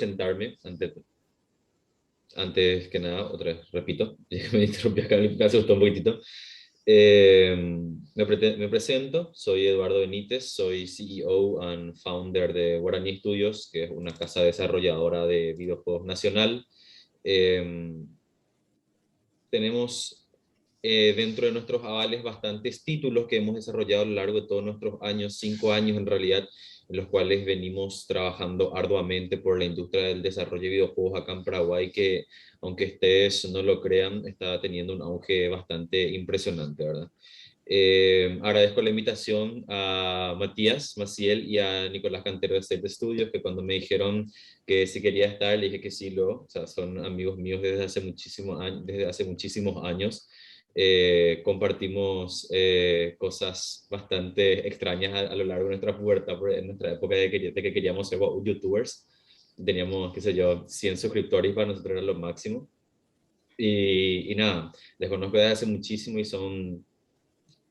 Sentarme antes que nada, otra vez, repito, me interrumpí acá, me asustó un poquitito. Eh, me presento, soy Eduardo Benítez, soy CEO and founder de Guaraní Studios, que es una casa desarrolladora de videojuegos nacional. Eh, Tenemos dentro de nuestros avales bastantes títulos que hemos desarrollado a lo largo de todos nuestros años, 5 años en realidad, en los cuales venimos trabajando arduamente por la industria del desarrollo de videojuegos acá en Paraguay, que aunque ustedes no lo crean, está teniendo un auge bastante impresionante, ¿verdad? Agradezco la invitación a Matías Maciel y a Nicolás Cantero de Set Studios, que cuando me dijeron que si quería estar, le dije que sí, o sea, son amigos míos desde hace muchísimos años. Compartimos cosas bastante extrañas a lo largo de nuestra pubertad, en nuestra época de que queríamos ser youtubers. Teníamos, qué sé yo, 100 suscriptores, para nosotros era lo máximo. Y nada, les conozco desde hace muchísimo y son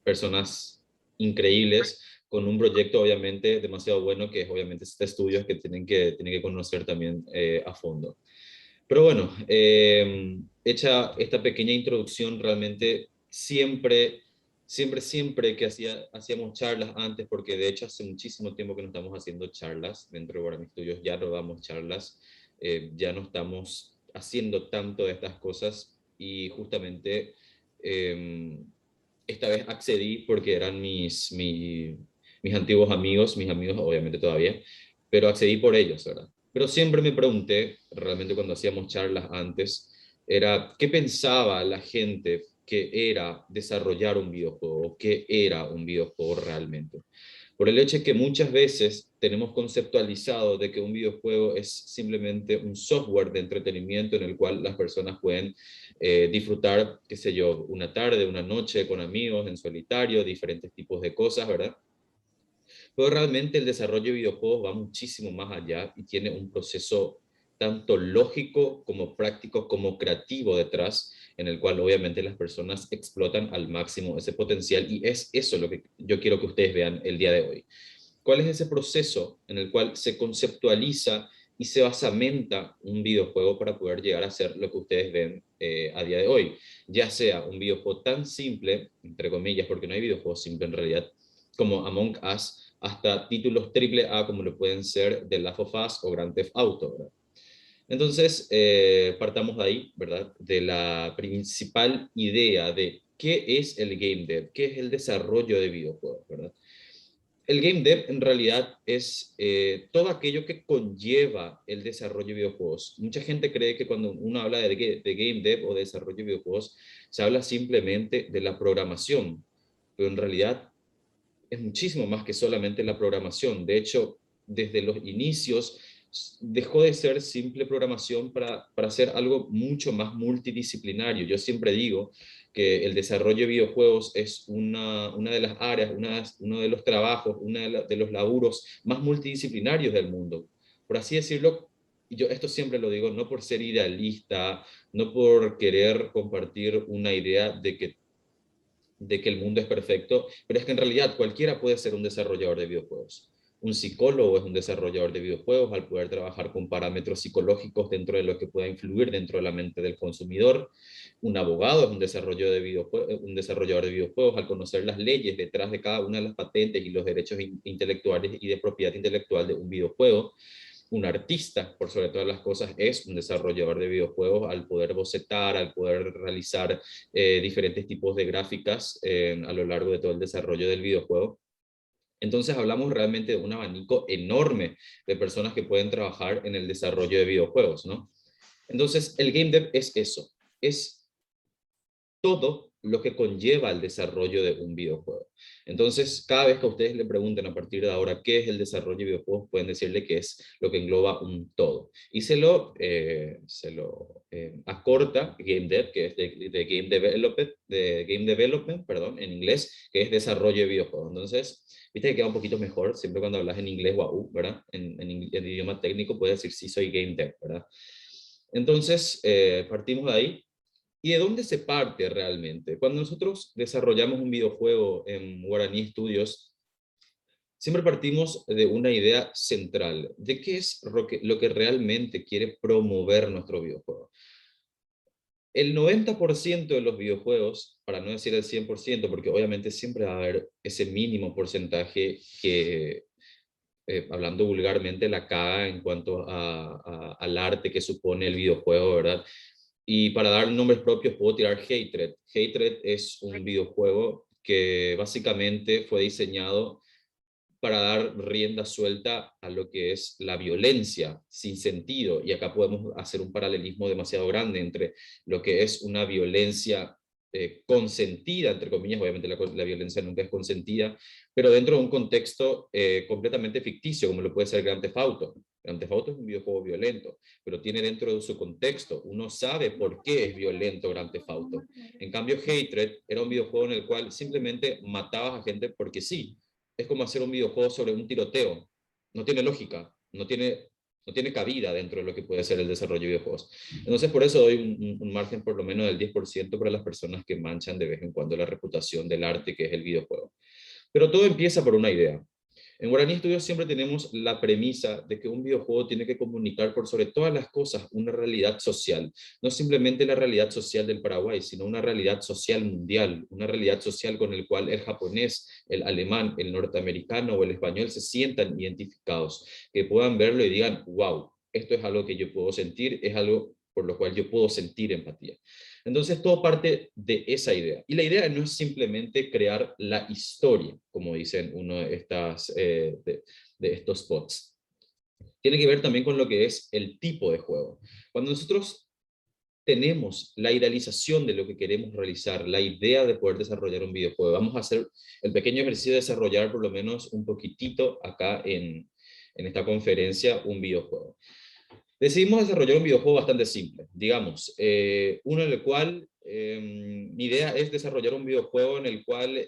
personas increíbles con un proyecto obviamente demasiado bueno, que es obviamente este estudios que tienen que conocer también a fondo. Pero bueno, hecha esta pequeña introducción, realmente siempre que hacíamos charlas antes, porque de hecho hace muchísimo tiempo que no estamos haciendo charlas dentro de Guaraní Studios, ya no damos charlas, ya no estamos haciendo tanto de estas cosas y justamente eh, esta vez accedí porque eran mis antiguos amigos, mis amigos obviamente todavía, pero accedí por ellos, ¿verdad? Pero siempre me pregunté, realmente cuando hacíamos charlas antes, era qué pensaba la gente que era desarrollar un videojuego, qué era un videojuego realmente. Por el hecho de que muchas veces tenemos conceptualizado de que un videojuego es simplemente un software de entretenimiento en el cual las personas pueden disfrutar, qué sé yo, una tarde, una noche con amigos, en solitario, diferentes tipos de cosas, ¿verdad? Pero realmente el desarrollo de videojuegos va muchísimo más allá y tiene un proceso tanto lógico como práctico como creativo detrás, en el cual obviamente las personas explotan al máximo ese potencial y es eso lo que yo quiero que ustedes vean el día de hoy. ¿Cuál es ese proceso en el cual se conceptualiza y se basamenta un videojuego para poder llegar a ser lo que ustedes ven a día de hoy? Ya sea un videojuego tan simple, entre comillas, porque no hay videojuegos simples en realidad, como Among Us, hasta títulos triple A como lo pueden ser The Last of Us o Grand Theft Auto, ¿verdad? Entonces, partamos de ahí, ¿verdad? De la principal idea de qué es el game dev, qué es el desarrollo de videojuegos, ¿verdad? El game dev en realidad es todo aquello que conlleva el desarrollo de videojuegos. Mucha gente cree que cuando uno habla de game dev o de desarrollo de videojuegos, se habla simplemente de la programación, pero en realidad es muchísimo más que solamente la programación. De hecho, desde los inicios dejó de ser simple programación para ser algo mucho más multidisciplinario. Yo siempre digo que el desarrollo de videojuegos es una de las áreas, uno de los trabajos, uno de los laburos más multidisciplinarios del mundo. Por así decirlo, yo esto siempre lo digo, no por ser idealista, no por querer compartir una idea de que el mundo es perfecto, pero es que en realidad cualquiera puede ser un desarrollador de videojuegos. Un psicólogo es un desarrollador de videojuegos al poder trabajar con parámetros psicológicos dentro de lo que pueda influir dentro de la mente del consumidor. Un abogado es un desarrollador de videojuegos al conocer las leyes detrás de cada una de las patentes y los derechos intelectuales y de propiedad intelectual de un videojuego. Un artista, por sobre todas las cosas, es un desarrollador de videojuegos al poder bocetar, al poder realizar diferentes tipos de gráficas a lo largo de todo el desarrollo del videojuego. Entonces hablamos realmente de un abanico enorme de personas que pueden trabajar en el desarrollo de videojuegos, ¿no? Entonces el game dev es eso, es todo lo que conlleva el desarrollo de un videojuego. Entonces, cada vez que a ustedes le pregunten a partir de ahora qué es el desarrollo de videojuegos, pueden decirle que es lo que engloba un todo. Y se lo acorta Game Dev, que es de Game Development, perdón, en inglés, que es desarrollo de videojuegos. Entonces, viste que queda un poquito mejor, siempre cuando hablas en inglés o AU, ¿verdad? En idioma técnico puedes decir sí soy Game Dev, ¿verdad? Entonces, partimos de ahí. ¿Y de dónde se parte realmente? Cuando nosotros desarrollamos un videojuego en Guaraní Studios, siempre partimos de una idea central, de qué es lo que realmente quiere promover nuestro videojuego. El 90% de los videojuegos, para no decir el 100%, porque obviamente siempre va a haber ese mínimo porcentaje que, hablando vulgarmente, la caga en cuanto al arte que supone el videojuego, ¿verdad? Y para dar nombres propios puedo tirar Hatred. Hatred es un videojuego que básicamente fue diseñado para dar rienda suelta a lo que es la violencia sin sentido. Y acá podemos hacer un paralelismo demasiado grande entre lo que es una violencia consentida, entre comillas, obviamente la violencia nunca es consentida, pero dentro de un contexto completamente ficticio, como lo puede ser Grand Theft Auto. Grand Theft Auto es un videojuego violento, pero tiene dentro de su contexto. Uno sabe por qué es violento Grand Theft Auto. En cambio, Hatred era un videojuego en el cual simplemente matabas a gente porque sí. Es como hacer un videojuego sobre un tiroteo. No tiene lógica, no tiene cabida dentro de lo que puede ser el desarrollo de videojuegos. Entonces, por eso doy un margen por lo menos del 10% para las personas que manchan de vez en cuando la reputación del arte que es el videojuego. Pero todo empieza por una idea. En Guaraní Studios siempre tenemos la premisa de que un videojuego tiene que comunicar por sobre todas las cosas una realidad social, no simplemente la realidad social del Paraguay, sino una realidad social mundial, una realidad social con el cual el japonés, el alemán, el norteamericano o el español se sientan identificados, que puedan verlo y digan, wow, esto es algo que yo puedo sentir, es algo por lo cual yo puedo sentir empatía. Entonces, todo parte de esa idea. Y la idea no es simplemente crear la historia, como dicen uno de estos bots. Tiene que ver también con lo que es el tipo de juego. Cuando nosotros tenemos la idealización de lo que queremos realizar, la idea de poder desarrollar un videojuego, vamos a hacer el pequeño ejercicio de desarrollar por lo menos un poquitito acá en esta conferencia un videojuego. Decidimos desarrollar un videojuego bastante simple, digamos, uno en el cual mi idea es desarrollar un videojuego en el cual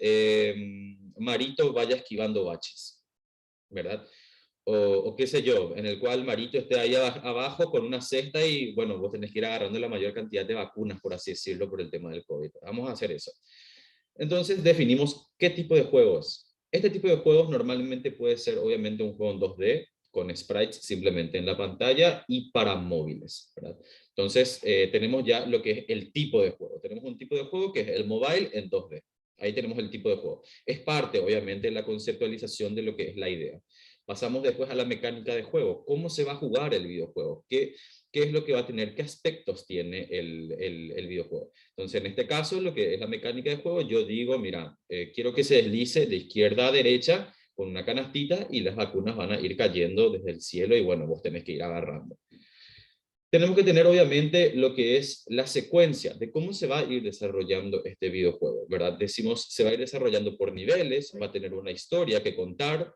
Marito vaya esquivando baches, ¿verdad? O qué sé yo, en el cual Marito esté ahí abajo con una cesta y bueno, vos tenés que ir agarrando la mayor cantidad de vacunas, por así decirlo, por el tema del COVID. Vamos a hacer eso. Entonces definimos qué tipo de juego es. Este tipo de juegos normalmente puede ser obviamente un juego en 2D con sprites simplemente en la pantalla y para móviles, ¿verdad? Entonces tenemos ya lo que es el tipo de juego. Tenemos un tipo de juego que es el mobile en 2D. Ahí tenemos el tipo de juego. Es parte obviamente de la conceptualización de lo que es la idea. Pasamos después a la mecánica de juego. ¿Cómo se va a jugar el videojuego? ¿Qué es lo que va a tener? ¿Qué aspectos tiene el videojuego? Entonces, en este caso, lo que es la mecánica de juego, yo digo, mira, quiero que se deslice de izquierda a derecha con una canastita y las vacunas van a ir cayendo desde el cielo y bueno, vos tenés que ir agarrando. Tenemos que tener obviamente lo que es la secuencia de cómo se va a ir desarrollando este videojuego, ¿verdad? Decimos, se va a ir desarrollando por niveles, va a tener una historia que contar,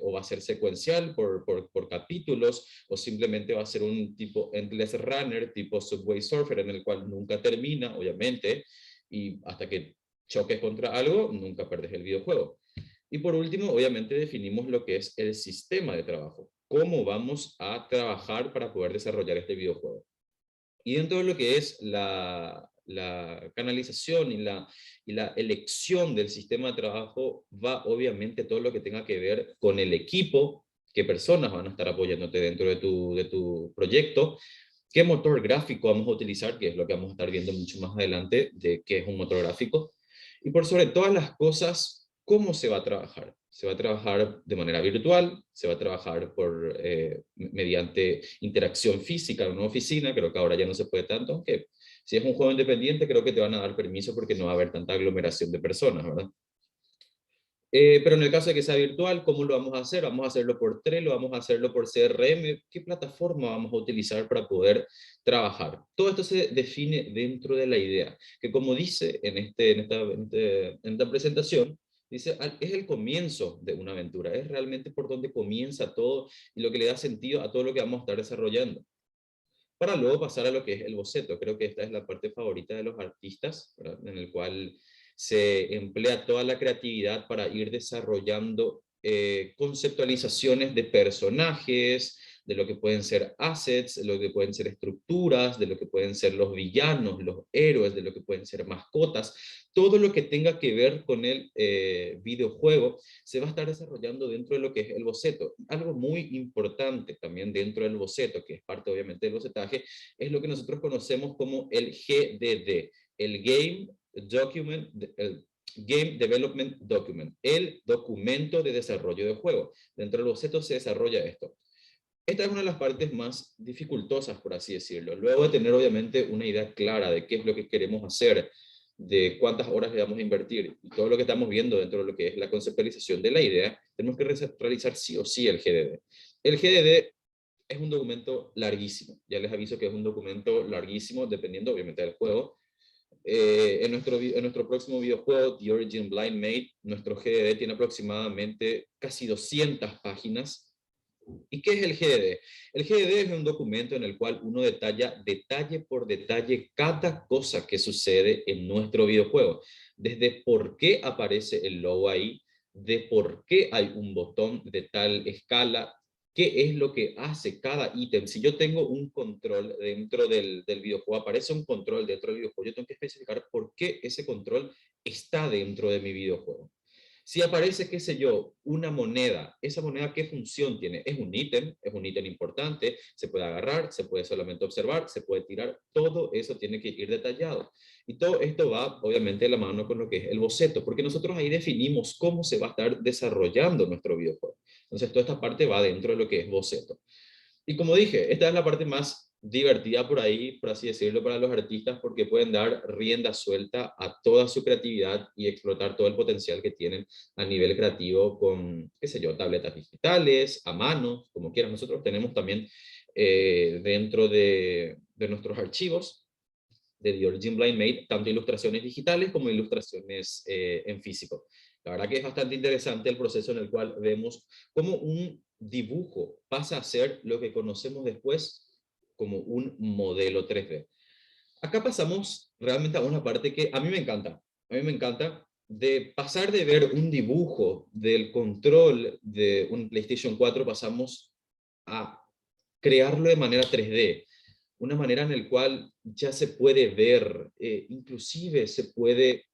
o va a ser secuencial por capítulos, o simplemente va a ser un tipo endless runner, tipo Subway Surfer, en el cual nunca termina, obviamente, y hasta que choques contra algo, nunca perdes el videojuego. Y por último, obviamente definimos lo que es el sistema de trabajo. Cómo vamos a trabajar para poder desarrollar este videojuego. Y dentro de lo que es la canalización y la elección del sistema de trabajo, va obviamente todo lo que tenga que ver con el equipo, qué personas van a estar apoyándote dentro de tu proyecto, qué motor gráfico vamos a utilizar, que es lo que vamos a estar viendo mucho más adelante, de qué es un motor gráfico, y por sobre todas las cosas, cómo se va a trabajar. Se va a trabajar de manera virtual, se va a trabajar mediante interacción física en una oficina, creo que ahora ya no se puede tanto, aunque si es un juego independiente creo que te van a dar permiso porque no va a haber tanta aglomeración de personas, ¿verdad? Pero en el caso de que sea virtual, ¿cómo lo vamos a hacer? ¿Vamos a hacerlo por Trello? ¿Vamos a hacerlo por CRM? ¿Qué plataforma vamos a utilizar para poder trabajar? Todo esto se define dentro de la idea, que como dice en esta presentación, dice, es el comienzo de una aventura, es realmente por donde comienza todo y lo que le da sentido a todo lo que vamos a estar desarrollando. Para luego pasar a lo que es el boceto. Creo que esta es la parte favorita de los artistas, ¿verdad? En el cual se emplea toda la creatividad para ir desarrollando conceptualizaciones de personajes, de lo que pueden ser assets, de lo que pueden ser estructuras, de lo que pueden ser los villanos, los héroes, de lo que pueden ser mascotas. Todo lo que tenga que ver con el videojuego se va a estar desarrollando dentro de lo que es el boceto. Algo muy importante también dentro del boceto, que es parte obviamente del bocetaje, es lo que nosotros conocemos como el GDD, el Game Development Document, el documento de desarrollo de juego. Dentro del boceto se desarrolla esto. Esta es una de las partes más dificultosas, por así decirlo. Luego de tener obviamente una idea clara de qué es lo que queremos hacer, de cuántas horas le vamos a invertir y todo lo que estamos viendo dentro de lo que es la conceptualización de la idea, tenemos que realizar sí o sí el GDD. El GDD es un documento larguísimo. Ya les aviso que es un documento larguísimo, dependiendo obviamente del juego. En nuestro próximo videojuego, The Origin Blind Mate, nuestro GDD tiene aproximadamente casi 200 páginas. ¿Y qué es el GDD? El GDD es un documento en el cual uno detalla detalle por detalle cada cosa que sucede en nuestro videojuego. Desde por qué aparece el logo ahí, de por qué hay un botón de tal escala, qué es lo que hace cada ítem. Si yo tengo un control dentro del videojuego, aparece un control dentro del videojuego, yo tengo que especificar por qué ese control está dentro de mi videojuego. Si aparece, qué sé yo, una moneda, ¿esa moneda qué función tiene? Es un ítem importante, se puede agarrar, se puede solamente observar, se puede tirar, todo eso tiene que ir detallado. Y todo esto va, obviamente, de la mano con lo que es el boceto, porque nosotros ahí definimos cómo se va a estar desarrollando nuestro videojuego. Entonces, toda esta parte va dentro de lo que es boceto. Y como dije, esta es la parte más divertida por ahí, por así decirlo, para los artistas, porque pueden dar rienda suelta a toda su creatividad y explotar todo el potencial que tienen a nivel creativo con, qué sé yo, tabletas digitales, a mano, como quieran. Nosotros tenemos también dentro de nuestros archivos de The Origin Blind Mate, tanto ilustraciones digitales como ilustraciones en físico. La verdad que es bastante interesante el proceso en el cual vemos cómo un dibujo pasa a ser lo que conocemos después como un modelo 3D. Acá pasamos realmente a una parte que a mí me encanta. A mí me encanta de pasar de ver un dibujo del control de un PlayStation 4, pasamos a crearlo de manera 3D, una manera en la cual ya se puede ver, inclusive se puede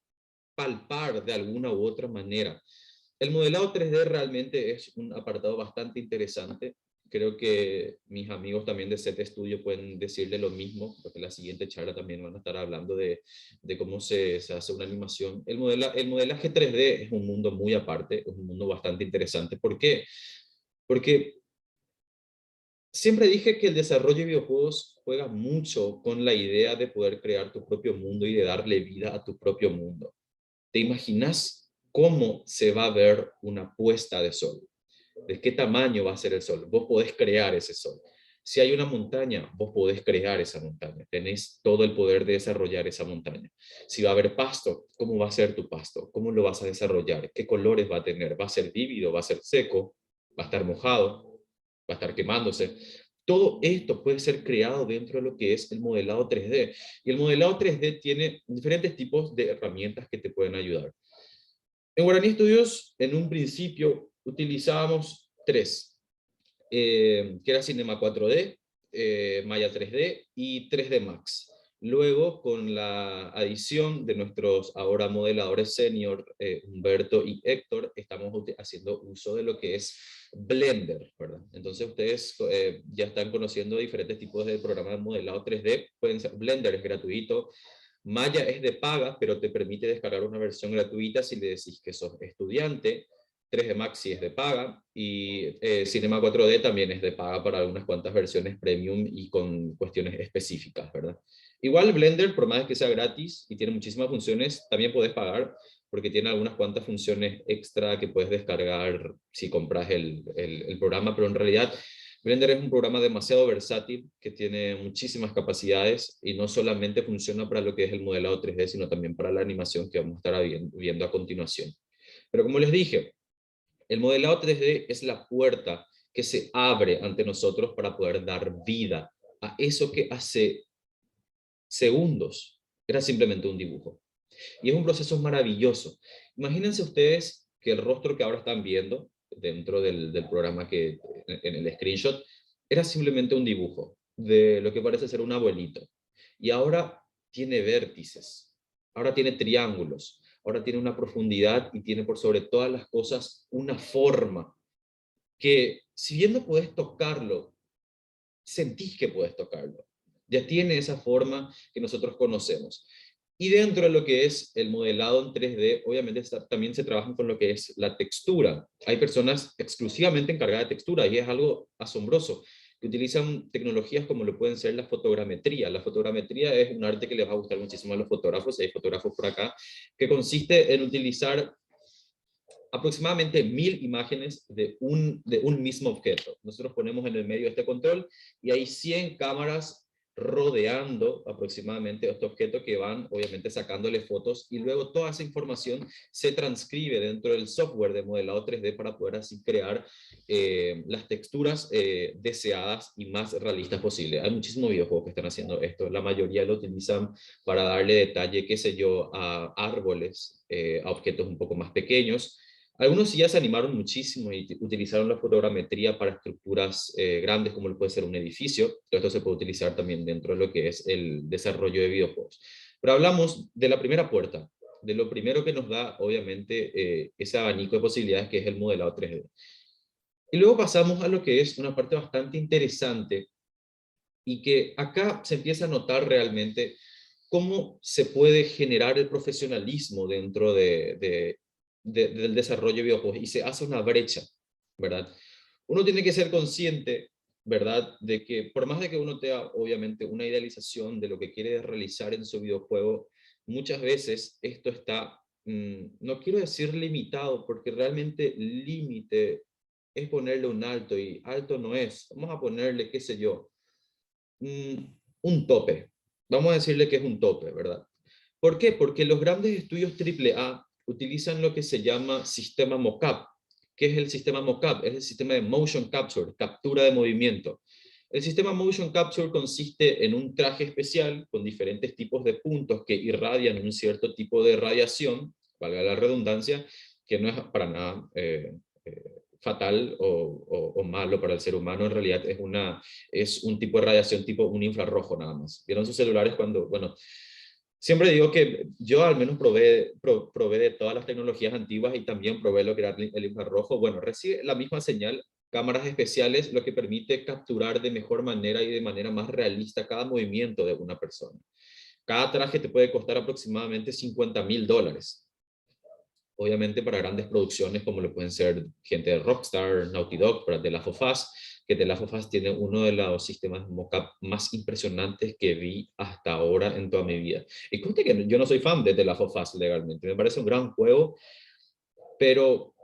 palpar de alguna u otra manera. El modelado 3D realmente es un apartado bastante interesante. Creo que mis amigos también de Set Studio pueden decirle lo mismo, porque en la siguiente charla también van a estar hablando de cómo se hace una animación. El modelaje 3D es un mundo muy aparte, es un mundo bastante interesante. ¿Por qué? Porque siempre dije que el desarrollo de videojuegos juega mucho con la idea de poder crear tu propio mundo y de darle vida a tu propio mundo. ¿Te imaginas cómo se va a ver una puesta de sol? ¿De qué tamaño va a ser el sol? Vos podés crear ese sol. Si hay una montaña, vos podés crear esa montaña. Tenés todo el poder de desarrollar esa montaña. Si va a haber pasto, ¿cómo va a ser tu pasto? ¿Cómo lo vas a desarrollar? ¿Qué colores va a tener? ¿Va a ser vívido? ¿Va a ser seco? ¿Va a estar mojado? ¿Va a estar quemándose? Todo esto puede ser creado dentro de lo que es el modelado 3D. Y el modelado 3D tiene diferentes tipos de herramientas que te pueden ayudar. En Guaraní Studios, en un principio, utilizábamos tres, que era Cinema 4D, Maya 3D y 3D Max. Luego, con la adición de nuestros ahora modeladores senior, Humberto y Héctor, estamos haciendo uso de lo que es Blender, ¿verdad? Entonces ustedes ya están conociendo diferentes tipos de programas de modelado 3D. Pueden ser, Blender es gratuito, Maya es de paga, pero te permite descargar una versión gratuita si le decís que sos estudiante. 3D Max sí es de paga y Cinema 4D también es de paga para algunas cuantas versiones premium y con cuestiones específicas, ¿verdad? Igual Blender, por más que sea gratis y tiene muchísimas funciones, también podés pagar porque tiene algunas cuantas funciones extra que puedes descargar si compras el programa, pero en realidad Blender es un programa demasiado versátil que tiene muchísimas capacidades y no solamente funciona para lo que es el modelado 3D, sino también para la animación que vamos a estar viendo a continuación. Pero como les dije, el modelado 3D es la puerta que se abre ante nosotros para poder dar vida a eso que hace segundos era simplemente un dibujo. Y es un proceso maravilloso. Imagínense ustedes que el rostro que ahora están viendo dentro del programa que en el screenshot era simplemente un dibujo de lo que parece ser un abuelito. Y ahora tiene vértices, ahora tiene triángulos, ahora tiene una profundidad y tiene por sobre todas las cosas una forma que, si bien no puedes tocarlo, sentís que puedes tocarlo. Ya tiene esa forma que nosotros conocemos. Y dentro de lo que es el modelado en 3D, obviamente también se trabaja con lo que es la textura. Hay personas exclusivamente encargadas de textura y es algo asombroso, que utilizan tecnologías como lo pueden ser la fotogrametría. La fotogrametría es un arte que les va a gustar muchísimo a los fotógrafos, hay fotógrafos por acá, que consiste en utilizar aproximadamente 1000 imágenes de un mismo objeto. Nosotros ponemos en el medio este control y hay 100 cámaras rodeando aproximadamente este objeto que van obviamente sacándole fotos y luego toda esa información se transcribe dentro del software de modelado 3D para poder así crear las texturas deseadas y más realistas posible. Hay muchísimos videojuegos que están haciendo esto, la mayoría lo utilizan para darle detalle, qué sé yo, a árboles, a objetos un poco más pequeños. Algunos sí ya se animaron muchísimo y utilizaron la fotogrametría para estructuras grandes, como lo puede ser un edificio. Todo esto se puede utilizar también dentro de lo que es el desarrollo de videojuegos. Pero hablamos de la primera puerta, de lo primero que nos da, obviamente, ese abanico de posibilidades que es el modelado 3D. Y luego pasamos a lo que es una parte bastante interesante y que acá se empieza a notar realmente cómo se puede generar el profesionalismo dentro del desarrollo de videojuegos y se hace una brecha, ¿verdad? Uno tiene que ser consciente, ¿verdad?, de que por más de que uno tenga obviamente una idealización de lo que quiere realizar en su videojuego, muchas veces esto está, no quiero decir limitado, porque realmente límite es ponerle un alto y alto no es. Vamos a ponerle, qué sé yo, un tope. Vamos a decirle que es un tope, ¿verdad? ¿Por qué? Porque los grandes estudios AAA utilizan lo que se llama sistema mocap. ¿Qué es el sistema mocap? Es el sistema de motion capture, captura de movimiento. El sistema motion capture consiste en un traje especial con diferentes tipos de puntos que irradian un cierto tipo de radiación, valga la redundancia, que no es para nada eh, fatal o malo para el ser humano. En realidad es un tipo de radiación tipo un infrarrojo nada más. ¿Vieron sus celulares cuando, bueno, siempre digo que yo al menos probé de todas las tecnologías antiguas y también probé lo que era el infrarrojo? Bueno, recibe la misma señal, cámaras especiales, lo que permite capturar de mejor manera y de manera más realista cada movimiento de una persona. Cada traje te puede costar aproximadamente $50,000. Obviamente para grandes producciones como lo pueden ser gente de Rockstar, Naughty Dog, para The Last of Us, que The Last of Us tiene uno de los sistemas mocap más impresionantes que vi hasta ahora en toda mi vida. Y conste que yo no soy fan de The Last of Us legalmente, me parece un gran juego, pero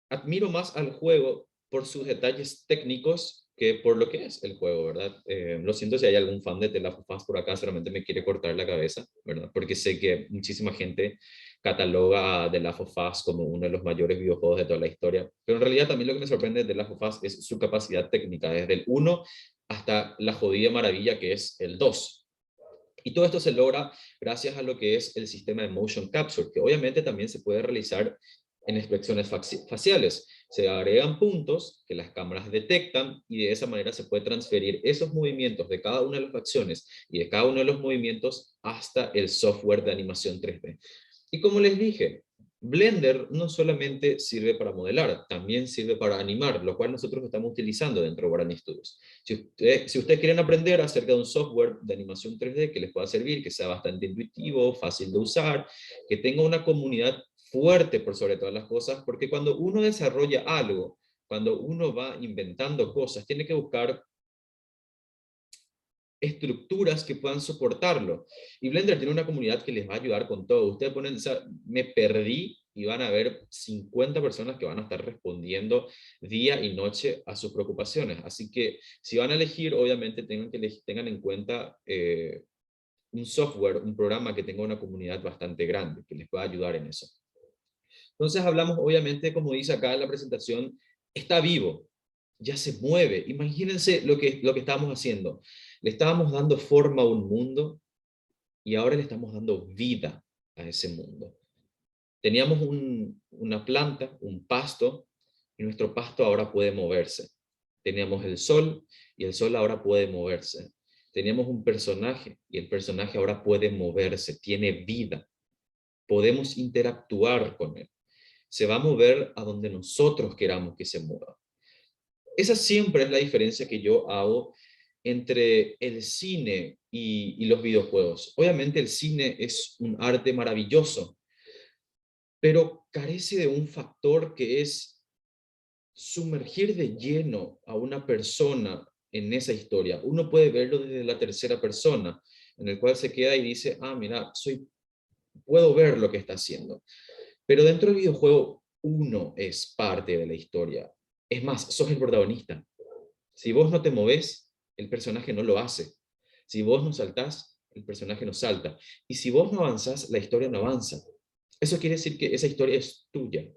admiro más al juego por sus detalles técnicos que por lo que es el juego, ¿verdad? Lo siento si hay algún fan de The Last of Us por acá, solamente me quiere cortar la cabeza, ¿verdad? Porque sé que muchísima gente cataloga a The Last of Us como uno de los mayores videojuegos de toda la historia, pero en realidad también lo que me sorprende de The Last of Us es su capacidad técnica, desde el 1 hasta la jodida maravilla que es el 2. Y todo esto se logra gracias a lo que es el sistema de motion capture, que obviamente también se puede realizar en expresiones faciales. Se agregan puntos que las cámaras detectan y de esa manera se puede transferir esos movimientos de cada una de las acciones y de cada uno de los movimientos hasta el software de animación 3D. Y como les dije, Blender no solamente sirve para modelar, también sirve para animar, lo cual nosotros estamos utilizando dentro de Guarani Studios. Si ustedes quieren aprender acerca de un software de animación 3D que les pueda servir, que sea bastante intuitivo, fácil de usar, que tenga una comunidad fuerte por sobre todas las cosas, porque cuando uno desarrolla algo, cuando uno va inventando cosas, tiene que buscar estructuras que puedan soportarlo. Y Blender tiene una comunidad que les va a ayudar con todo. Ustedes ponen, o sea, me perdí y van a ver 50 personas que van a estar respondiendo día y noche a sus preocupaciones. Así que si van a elegir, obviamente tengan en cuenta un software, un programa que tenga una comunidad bastante grande, que les pueda ayudar en eso. Entonces hablamos, obviamente, como dice acá en la presentación, está vivo, ya se mueve. Imagínense lo que estábamos haciendo. Le estábamos dando forma a un mundo y ahora le estamos dando vida a ese mundo. Teníamos una planta, un pasto, y nuestro pasto ahora puede moverse. Teníamos el sol y el sol ahora puede moverse. Teníamos un personaje y el personaje ahora puede moverse, tiene vida. Podemos interactuar con él. Se va a mover a donde nosotros queramos que se mueva. Esa siempre es la diferencia que yo hago entre el cine y los videojuegos. Obviamente el cine es un arte maravilloso, pero carece de un factor que es sumergir de lleno a una persona en esa historia. Uno puede verlo desde la tercera persona, en el cual se queda y dice, ah, mira, puedo ver lo que está haciendo. Pero dentro del videojuego, uno es parte de la historia. Es más, sos el protagonista. Si vos no te movés, el personaje no lo hace. Si vos no saltás, el personaje no salta. Y si vos no avanzás, la historia no avanza. Eso quiere decir que esa historia es tuya.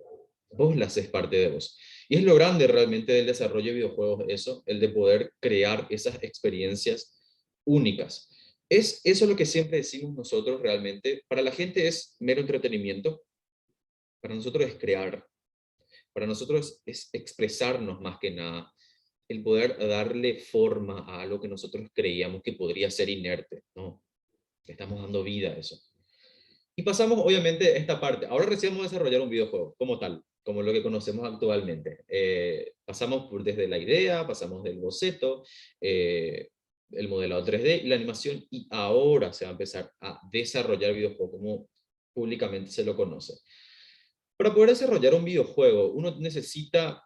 Vos la haces parte de vos. Y es lo grande realmente del desarrollo de videojuegos, eso, el de poder crear esas experiencias únicas. Es eso lo que siempre decimos nosotros realmente. Para la gente es mero entretenimiento, para nosotros es crear, para nosotros es expresarnos más que nada, el poder darle forma a algo que nosotros creíamos que podría ser inerte, ¿no? Le estamos dando vida a eso. Y pasamos, obviamente, esta parte. Ahora recién vamos a desarrollar un videojuego, como tal, como lo que conocemos actualmente. Pasamos desde la idea, pasamos del boceto, el modelado 3D y la animación, y ahora se va a empezar a desarrollar videojuego como públicamente se lo conoce. Para poder desarrollar un videojuego, uno necesita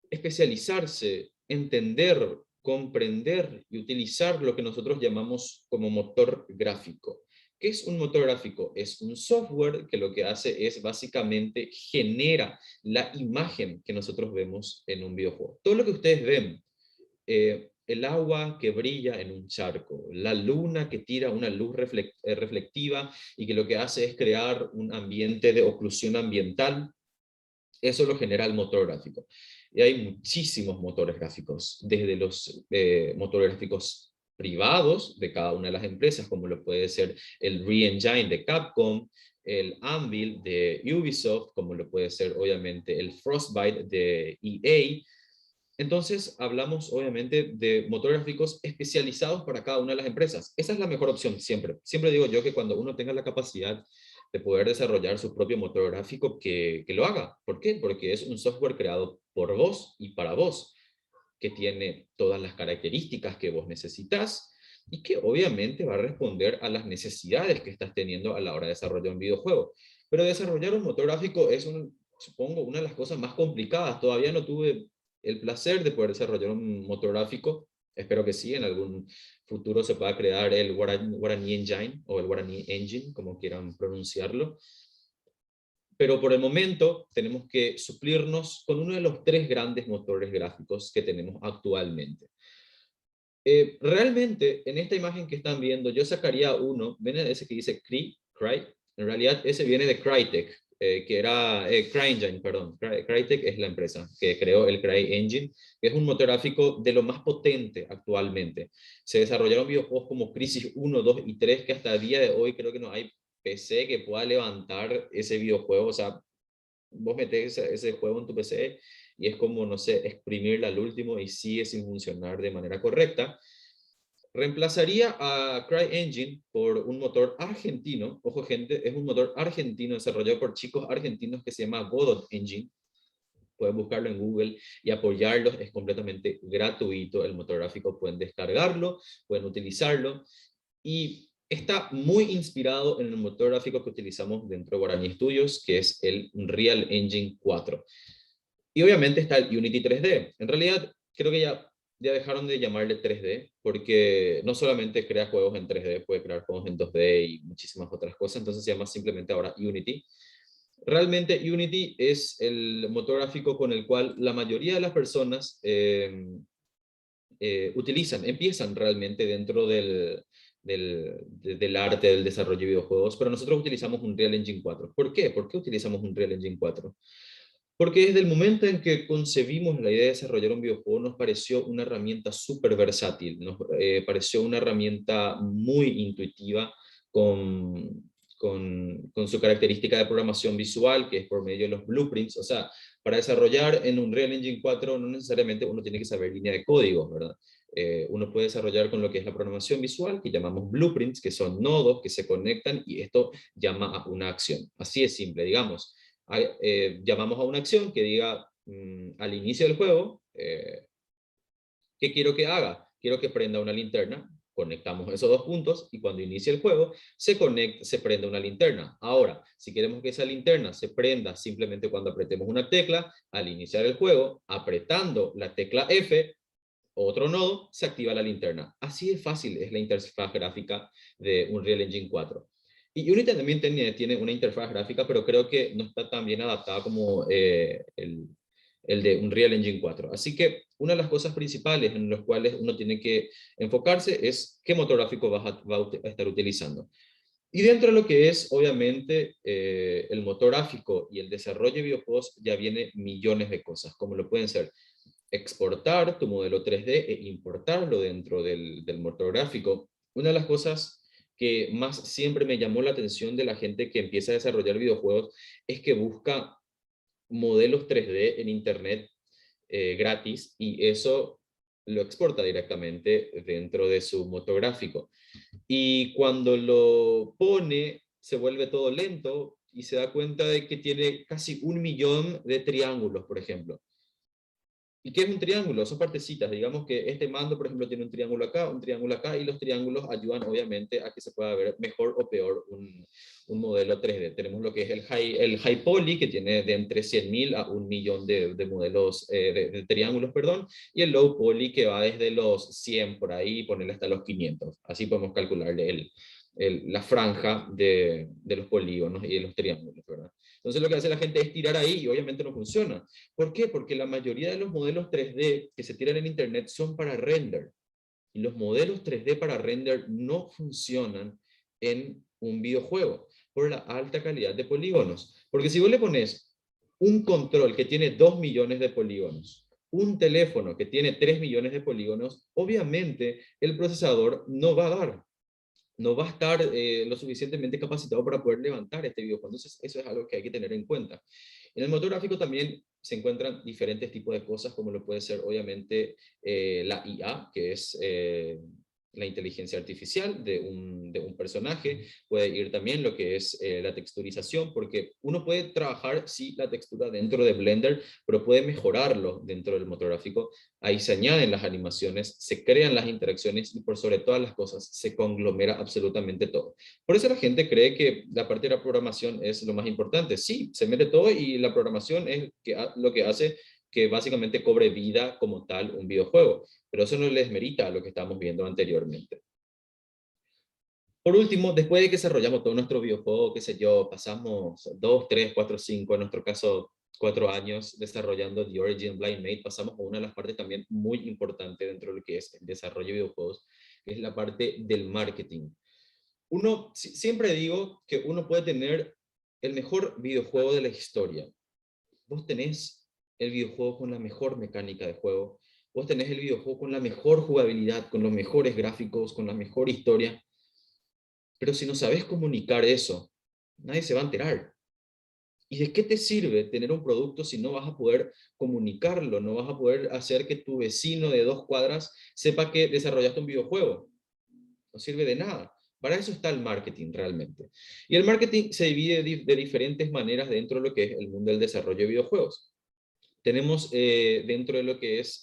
especializarse, entender, comprender y utilizar lo que nosotros llamamos como motor gráfico. ¿Qué es un motor gráfico? Es un software que lo que hace es básicamente genera la imagen que nosotros vemos en un videojuego. Todo lo que ustedes ven, el agua que brilla en un charco, la luna que tira una luz reflectiva y que lo que hace es crear un ambiente de oclusión ambiental, eso lo genera el motor gráfico. Y hay muchísimos motores gráficos, desde los motores gráficos privados de cada una de las empresas, como lo puede ser el Re-Engine de Capcom, el Anvil de Ubisoft, como lo puede ser obviamente el Frostbite de EA. Entonces hablamos obviamente de motores gráficos especializados para cada una de las empresas. Esa es la mejor opción siempre. Siempre digo yo que cuando uno tenga la capacidad de poder desarrollar su propio motor gráfico, que lo haga. ¿Por qué? Porque es un software creado por vos y para vos, que tiene todas las características que vos necesitas y que obviamente va a responder a las necesidades que estás teniendo a la hora de desarrollar un videojuego. Pero desarrollar un motor gráfico es, supongo, una de las cosas más complicadas. Todavía no tuve el placer de poder desarrollar un motor gráfico. Espero que sí, en algún futuro se pueda crear el Guarani Engine o el Guarani Engine, como quieran pronunciarlo. Pero por el momento tenemos que suplirnos con uno de los tres grandes motores gráficos que tenemos actualmente. Realmente, en esta imagen que están viendo, yo sacaría uno, ven ese que dice Cry, en realidad ese viene de Crytek, que era CryEngine, perdón. Crytek es la empresa que creó el CryEngine, que es un motor gráfico de lo más potente actualmente. Se desarrollaron videojuegos como Crisis 1, 2 y 3, que hasta el día de hoy creo que no hay PC que pueda levantar ese videojuego. O sea, vos metés ese juego en tu PC y es como, no sé, exprimirla al último y sigue sin funcionar de manera correcta. Reemplazaría a CryEngine por un motor argentino. Ojo gente, es un motor argentino desarrollado por chicos argentinos que se llama Godot Engine. Pueden buscarlo en Google y apoyarlos, es completamente gratuito el motor gráfico, pueden descargarlo, pueden utilizarlo y está muy inspirado en el motor gráfico que utilizamos dentro de Guarani Studios, que es el Unreal Engine 4. Y obviamente está el Unity 3D. En realidad, creo que ya dejaron de llamarle 3D, porque no solamente crea juegos en 3D, puede crear juegos en 2D y muchísimas otras cosas, entonces se llama simplemente ahora Unity. Realmente Unity es el motor gráfico con el cual la mayoría de las personas empiezan realmente dentro del arte del desarrollo de videojuegos, pero nosotros utilizamos Unreal Engine 4. ¿Por qué? ¿Por qué utilizamos Unreal Engine 4? Porque desde el momento en que concebimos la idea de desarrollar un videojuego nos pareció una herramienta súper versátil, nos pareció una herramienta muy intuitiva con su característica de programación visual, que es por medio de los blueprints. O sea, para desarrollar en Unreal Engine 4 no necesariamente uno tiene que saber línea de código, ¿verdad? Uno puede desarrollar con lo que es la programación visual, que llamamos blueprints, que son nodos que se conectan y esto llama a una acción. Así es simple, digamos. Llamamos a una acción que diga al inicio del juego, ¿qué quiero que haga? Quiero que prenda una linterna. Conectamos esos dos puntos y cuando inicie el juego se prende una linterna. Ahora, si queremos que esa linterna se prenda simplemente cuando apretemos una tecla, al iniciar el juego, apretando la tecla F, otro nodo, se activa la linterna. Así de fácil es la interfaz gráfica de Unreal Engine 4. Y Unity también tiene una interfaz gráfica, pero creo que no está tan bien adaptada como el de Unreal Engine 4. Así que una de las cosas principales en las cuales uno tiene que enfocarse es qué motor gráfico va a estar utilizando. Y dentro de lo que es, obviamente, el motor gráfico y el desarrollo de videojuegos, ya viene millones de cosas, como lo pueden ser exportar tu modelo 3D e importarlo dentro del motor gráfico. Una de las cosas que más siempre me llamó la atención de la gente que empieza a desarrollar videojuegos es que busca modelos 3D en internet gratis y eso lo exporta directamente dentro de su motor gráfico. Y cuando lo pone, se vuelve todo lento y se da cuenta de que tiene casi 1 millón de triángulos, por ejemplo. ¿Y qué es un triángulo? Son partecitas. Digamos que este mando, por ejemplo, tiene un triángulo acá, y los triángulos ayudan, obviamente, a que se pueda ver mejor o peor un modelo 3D. Tenemos lo que es el high poly, que tiene de entre 100.000 a 1 millón de modelos, de triángulos, perdón, y el low poly, que va desde los 100 por ahí, ponerle hasta los 500. Así podemos calcularle la franja de los polígonos y de los triángulos, ¿verdad? Entonces lo que hace la gente es tirar ahí y obviamente no funciona. ¿Por qué? Porque la mayoría de los modelos 3D que se tiran en internet son para render. Y los modelos 3D para render no funcionan en un videojuego por la alta calidad de polígonos. Porque si vos le pones un control que tiene 2 millones de polígonos, un teléfono que tiene 3 millones de polígonos, obviamente el procesador no va a estar lo suficientemente capacitado para poder levantar este videojuego. Entonces, eso es algo que hay que tener en cuenta. En el motor gráfico también se encuentran diferentes tipos de cosas, como lo puede ser, obviamente, la IA, que es la inteligencia artificial de un personaje. Puede ir también lo que es la texturización, porque uno puede trabajar, sí, la textura dentro de Blender, pero puede mejorarlo dentro del motor gráfico. Ahí se añaden las animaciones, se crean las interacciones y por sobre todas las cosas se conglomera absolutamente todo. Por eso la gente cree que la parte de la programación es lo más importante. Sí, se mete todo y la programación es lo que hace que básicamente cobre vida como tal un videojuego. Pero eso no les merita a lo que estábamos viendo anteriormente. Por último, después de que desarrollamos todo nuestro videojuego, qué sé yo, pasamos 2, 3, 4, 5, en nuestro caso 4 años desarrollando The Origin Blind Mate, pasamos a una de las partes también muy importante dentro de lo que es el desarrollo de videojuegos, que es la parte del marketing. Siempre digo que uno puede tener el mejor videojuego de la historia. Vos tenés el videojuego con la mejor mecánica de juego, vos tenés el videojuego con la mejor jugabilidad, con los mejores gráficos, con la mejor historia, pero si no sabes comunicar eso, nadie se va a enterar. ¿Y de qué te sirve tener un producto si no vas a poder comunicarlo, no vas a poder hacer que tu vecino de 2 cuadras sepa que desarrollaste un videojuego? No sirve de nada. Para eso está el marketing realmente. Y el marketing se divide de diferentes maneras dentro de lo que es el mundo del desarrollo de videojuegos. Tenemos dentro de lo que es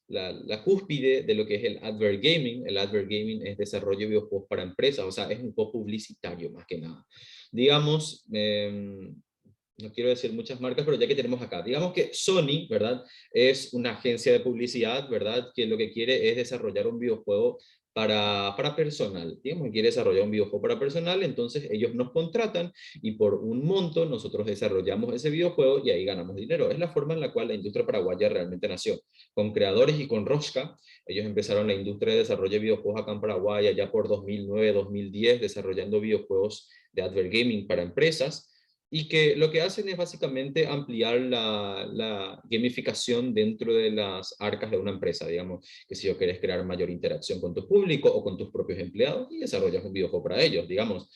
la cúspide de lo que es el advert gaming. El advert gaming es desarrollo de videojuegos para empresas, o sea, es un poco publicitario más que nada. Digamos, no quiero decir muchas marcas, pero ya que tenemos acá, digamos que Sony, ¿verdad? Es una agencia de publicidad, ¿verdad? Que lo que quiere es desarrollar un videojuego para personal. Digamos que quiere desarrollar un videojuego para personal, entonces ellos nos contratan y por un monto nosotros desarrollamos ese videojuego y ahí ganamos dinero. Es la forma en la cual la industria paraguaya realmente nació. Con creadores y con Rosca, ellos empezaron la industria de desarrollo de videojuegos acá en Paraguay allá por 2009, 2010, desarrollando videojuegos de advert gaming para empresas. y que lo que hacen es básicamente ampliar la gamificación dentro de las arcas de una empresa, digamos, que si yo querés crear mayor interacción con tu público o con tus propios empleados y desarrollas un videojuego para ellos, digamos.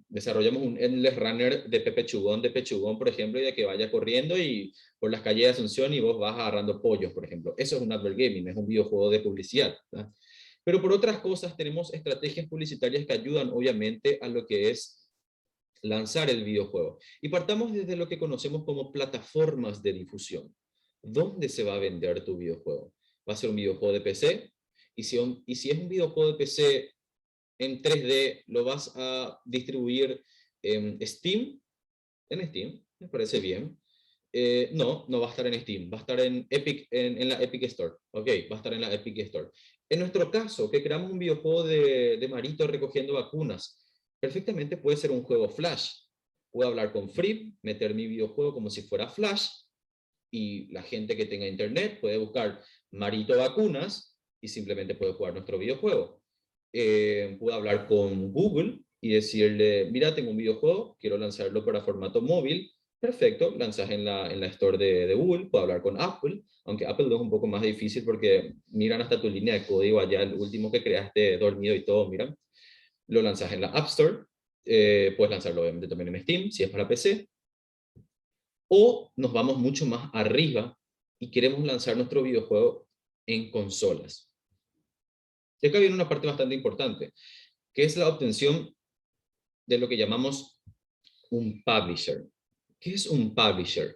Desarrollamos un Endless Runner de Pechugón, por ejemplo, y de que vaya corriendo y por las calles de Asunción y vos vas agarrando pollos, por ejemplo. Eso es un advert gaming, es un videojuego de publicidad, ¿verdad? Pero por otras cosas tenemos estrategias publicitarias que ayudan obviamente a lo que es lanzar el videojuego. Y partamos desde lo que conocemos como plataformas de difusión. ¿Dónde se va a vender tu videojuego? ¿Va a ser un videojuego de PC? Y si es un videojuego de PC en 3D, ¿lo vas a distribuir en Steam? En Steam, me parece bien. No, no va a estar en Steam, va a estar en Epic, en la Epic Store. Ok, va a estar en la Epic Store. En nuestro caso, que creamos un videojuego de Marito recogiendo vacunas, perfectamente puede ser un juego Flash. Puedo hablar con Free, meter mi videojuego como si fuera Flash, y la gente que tenga internet puede buscar Marito vacunas y simplemente puede jugar nuestro videojuego. Puedo hablar con Google y decirle, mira, tengo un videojuego, quiero lanzarlo para formato móvil. Perfecto, lanzas en la Store de Google. Puedo hablar con Apple, aunque Apple no es un poco más difícil porque miran hasta tu línea de código allá, el último que creaste dormido y todo, miran. Lo lanzas en la App Store. Puedes lanzarlo obviamente también en Steam, si es para PC. O nos vamos mucho más arriba y queremos lanzar nuestro videojuego en consolas. Y acá viene una parte bastante importante, que es la obtención de lo que llamamos un publisher. ¿Qué es un publisher?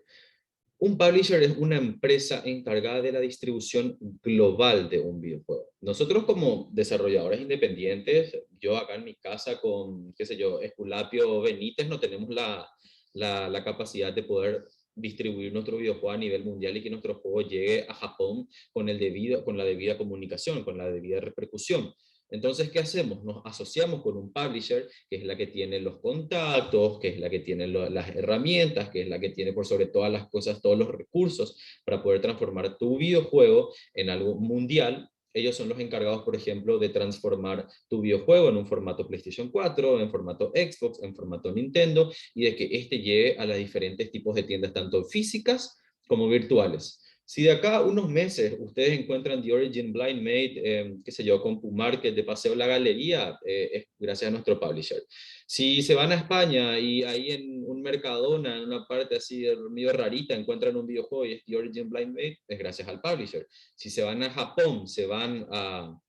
Un publisher es una empresa encargada de la distribución global de un videojuego. Nosotros como desarrolladores independientes, yo acá en mi casa con, qué sé yo, Esculapio Benítez, no tenemos la capacidad de poder distribuir nuestro videojuego a nivel mundial y que nuestro juego llegue a Japón con la debida comunicación, con la debida repercusión. Entonces, ¿qué hacemos? Nos asociamos con un publisher, que es la que tiene los contactos, que es la que tiene las herramientas, que es la que tiene por sobre todas las cosas, todos los recursos para poder transformar tu videojuego en algo mundial. Ellos son los encargados, por ejemplo, de transformar tu videojuego en un formato PlayStation 4, en formato Xbox, en formato Nintendo, y de que este llegue a los diferentes tipos de tiendas, tanto físicas como virtuales. Si de acá a unos meses ustedes encuentran The Origin Blind Mate, qué sé yo, con Pumarket de Paseo La Galería, es gracias a nuestro publisher. Si se van a España y ahí en un Mercadona, en una parte así medio rarita, encuentran un videojuego y es The Origin Blind Mate, es gracias al publisher. Si se van a Japón, se van a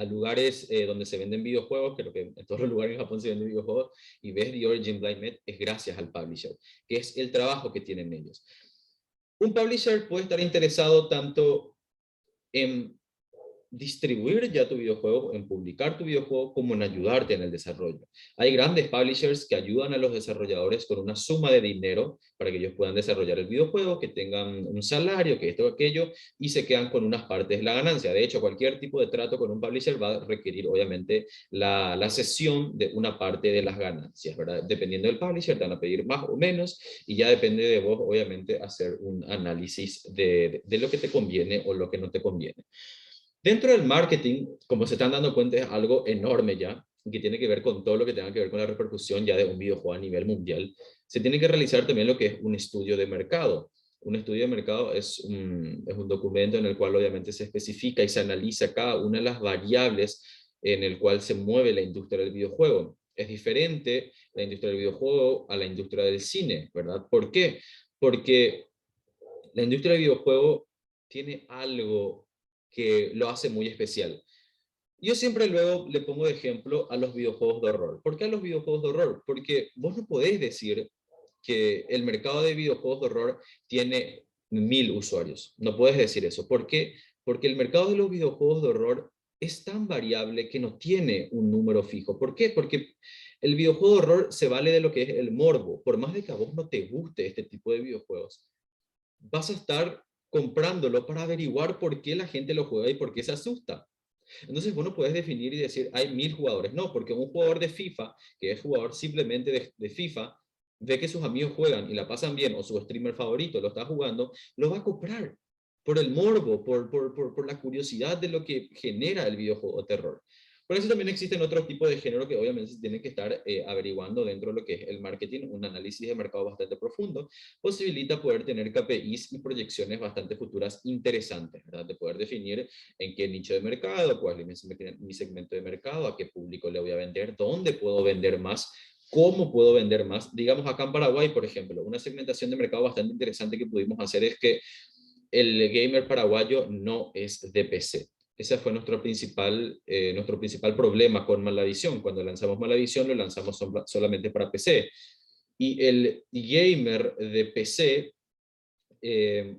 lugares donde se venden videojuegos, creo que en todos los lugares en Japón se venden videojuegos, y ves The Origin Blind Mate, es gracias al publisher, que es el trabajo que tienen ellos. Un publisher puede estar interesado tanto en distribuir ya tu videojuego, en publicar tu videojuego, como en ayudarte en el desarrollo. Hay grandes publishers que ayudan a los desarrolladores con una suma de dinero para que ellos puedan desarrollar el videojuego, que tengan un salario, que esto o aquello, y se quedan con unas partes de la ganancia. De hecho, cualquier tipo de trato con un publisher va a requerir, obviamente, la cesión de una parte de las ganancias, ¿verdad? Dependiendo del publisher, te van a pedir más o menos, y ya depende de vos, obviamente, hacer un análisis de lo que te conviene o lo que no te conviene. Dentro del marketing, como se están dando cuenta, es algo enorme ya, que tiene que ver con todo lo que tenga que ver con la repercusión ya de un videojuego a nivel mundial. Se tiene que realizar también lo que es un estudio de mercado. Un estudio de mercado es un documento en el cual obviamente se especifica y se analiza cada una de las variables en el cual se mueve la industria del videojuego. Es diferente la industria del videojuego a la industria del cine, ¿verdad? ¿Por qué? Porque la industria del videojuego tiene algo que lo hace muy especial. Yo siempre luego le pongo de ejemplo a los videojuegos de horror. ¿Por qué a los videojuegos de horror? Porque vos no podés decir que el mercado de videojuegos de horror tiene 1000 usuarios. No puedes decir eso. ¿Por qué? Porque el mercado de los videojuegos de horror es tan variable que no tiene un número fijo. ¿Por qué? Porque el videojuego de horror se vale de lo que es el morbo. Por más de que a vos no te guste este tipo de videojuegos, vas a estar comprándolo para averiguar por qué la gente lo juega y por qué se asusta. Entonces, vos no puedes definir y decir, hay 1000 jugadores. No, porque un jugador de FIFA, que es jugador simplemente de FIFA, ve que sus amigos juegan y la pasan bien, o su streamer favorito lo está jugando, lo va a comprar por el morbo, por la curiosidad de lo que genera el videojuego de terror. Por eso también existen otros tipos de género que obviamente se tienen que estar averiguando dentro de lo que es el marketing. Un análisis de mercado bastante profundo posibilita poder tener KPIs y proyecciones bastante futuras interesantes, ¿verdad? De poder definir en qué nicho de mercado, cuál es mi segmento de mercado, a qué público le voy a vender, dónde puedo vender más, cómo puedo vender más. Digamos, acá en Paraguay, por ejemplo, una segmentación de mercado bastante interesante que pudimos hacer es que el gamer paraguayo no es de PC. Ese fue nuestro principal problema con Malavisión. Cuando lanzamos Malavisión, lo lanzamos solamente para PC. Y el gamer de PC,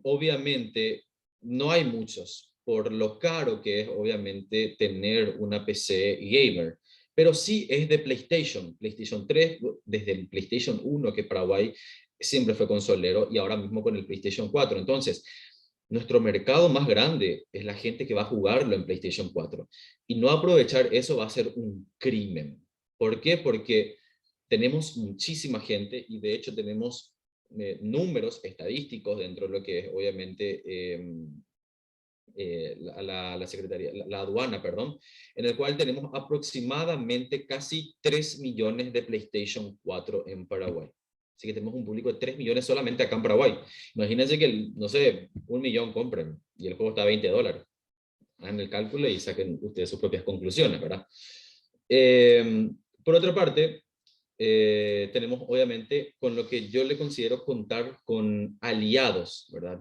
obviamente, no hay muchos, por lo caro que es, obviamente, tener una PC gamer. Pero sí es de PlayStation. PlayStation 3, desde el PlayStation 1, que Paraguay siempre fue consolero, y ahora mismo con el PlayStation 4. Entonces, nuestro mercado más grande es la gente que va a jugarlo en PlayStation 4. Y no aprovechar eso va a ser un crimen. ¿Por qué? Porque tenemos muchísima gente y de hecho tenemos números estadísticos dentro de lo que es obviamente la Secretaría, la aduana, perdón, en el cual tenemos aproximadamente casi 3 millones de PlayStation 4 en Paraguay. Así que tenemos un público de 3 millones solamente acá en Paraguay. Imagínense que, no sé, 1 millón compren y el juego está a $20. Hagan el cálculo y saquen ustedes sus propias conclusiones, ¿verdad? Por otra parte, tenemos obviamente con lo que yo le considero contar con aliados, ¿verdad?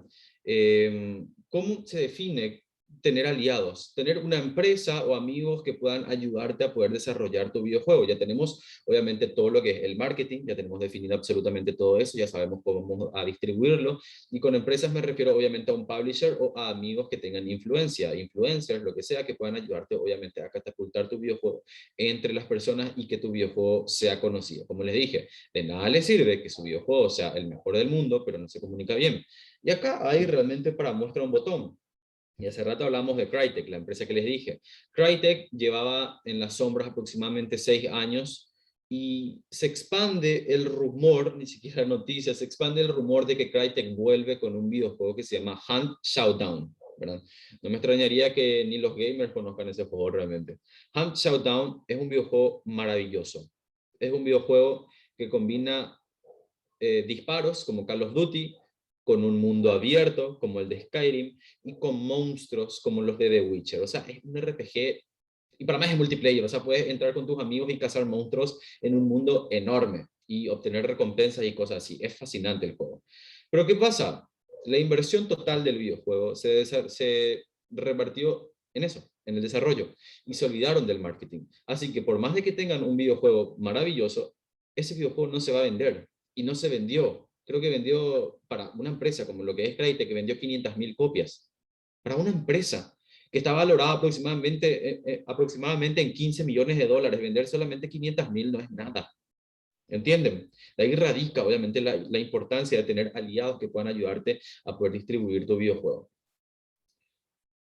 ¿Cómo se define tener aliados? Tener una empresa o amigos que puedan ayudarte a poder desarrollar tu videojuego. Ya tenemos obviamente todo lo que es el marketing, ya tenemos definido absolutamente todo eso, ya sabemos cómo vamos a distribuirlo. Y con empresas me refiero obviamente a un publisher o a amigos que tengan influencia, influencers, lo que sea, que puedan ayudarte obviamente a catapultar tu videojuego entre las personas y que tu videojuego sea conocido. Como les dije, de nada les sirve que su videojuego sea el mejor del mundo, pero no se comunica bien. Y acá hay realmente para muestra un botón. Y hace rato hablamos de Crytek, la empresa que les dije. Crytek llevaba en las sombras aproximadamente 6 años y se expande el rumor, ni siquiera noticia, se expande el rumor de que Crytek vuelve con un videojuego que se llama Hunt Showdown, ¿verdad? No me extrañaría que ni los gamers conozcan ese juego realmente. Hunt Showdown es un videojuego maravilloso. Es un videojuego que combina disparos como Call of Duty, con un mundo abierto como el de Skyrim y con monstruos como los de The Witcher. O sea, es un RPG y para más es multiplayer, o sea, puedes entrar con tus amigos y cazar monstruos en un mundo enorme y obtener recompensas y cosas así. Es fascinante el juego. Pero ¿qué pasa? La inversión total del videojuego se repartió en eso, en el desarrollo, y se olvidaron del marketing. Así que por más de que tengan un videojuego maravilloso, ese videojuego no se va a vender y no se vendió. Creo que vendió para una empresa como lo que es Crytek, que vendió 500.000 copias. Para una empresa que está valorada aproximadamente en 15 millones de dólares, vender solamente 500.000 no es nada. ¿Entienden? De ahí radica, obviamente, la importancia de tener aliados que puedan ayudarte a poder distribuir tu videojuego.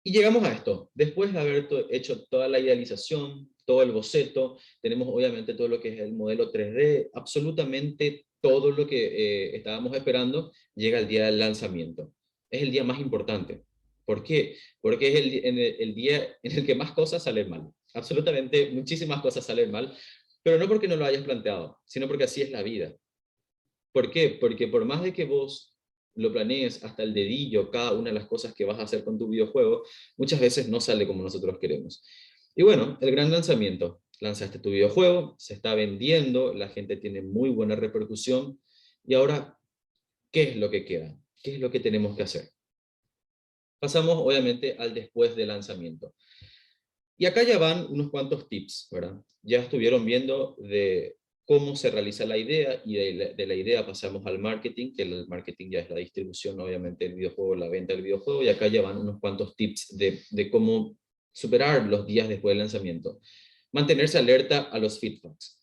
Y llegamos a esto. Después de haber hecho toda la idealización, todo el boceto, tenemos obviamente todo lo que es el modelo 3D, absolutamente todo lo que estábamos esperando, llega el día del lanzamiento. Es el día más importante. ¿Por qué? Porque es el día en el que más cosas salen mal. Absolutamente muchísimas cosas salen mal, pero no porque no lo hayas planteado, sino porque así es la vida. ¿Por qué? Porque por más de que vos lo planees hasta el dedillo, cada una de las cosas que vas a hacer con tu videojuego, muchas veces no sale como nosotros queremos. Y bueno, el gran lanzamiento. Lanzaste tu videojuego, se está vendiendo, la gente tiene muy buena repercusión. Y ahora, ¿qué es lo que queda? ¿Qué es lo que tenemos que hacer? Pasamos obviamente al después del lanzamiento. Y acá ya van unos cuantos tips, ¿verdad? Ya estuvieron viendo de cómo se realiza la idea y de la idea pasamos al marketing, que el marketing ya es la distribución, obviamente, del videojuego, la venta del videojuego, y acá ya van unos cuantos tips de cómo superar los días después del lanzamiento. Mantenerse alerta a los feedbacks.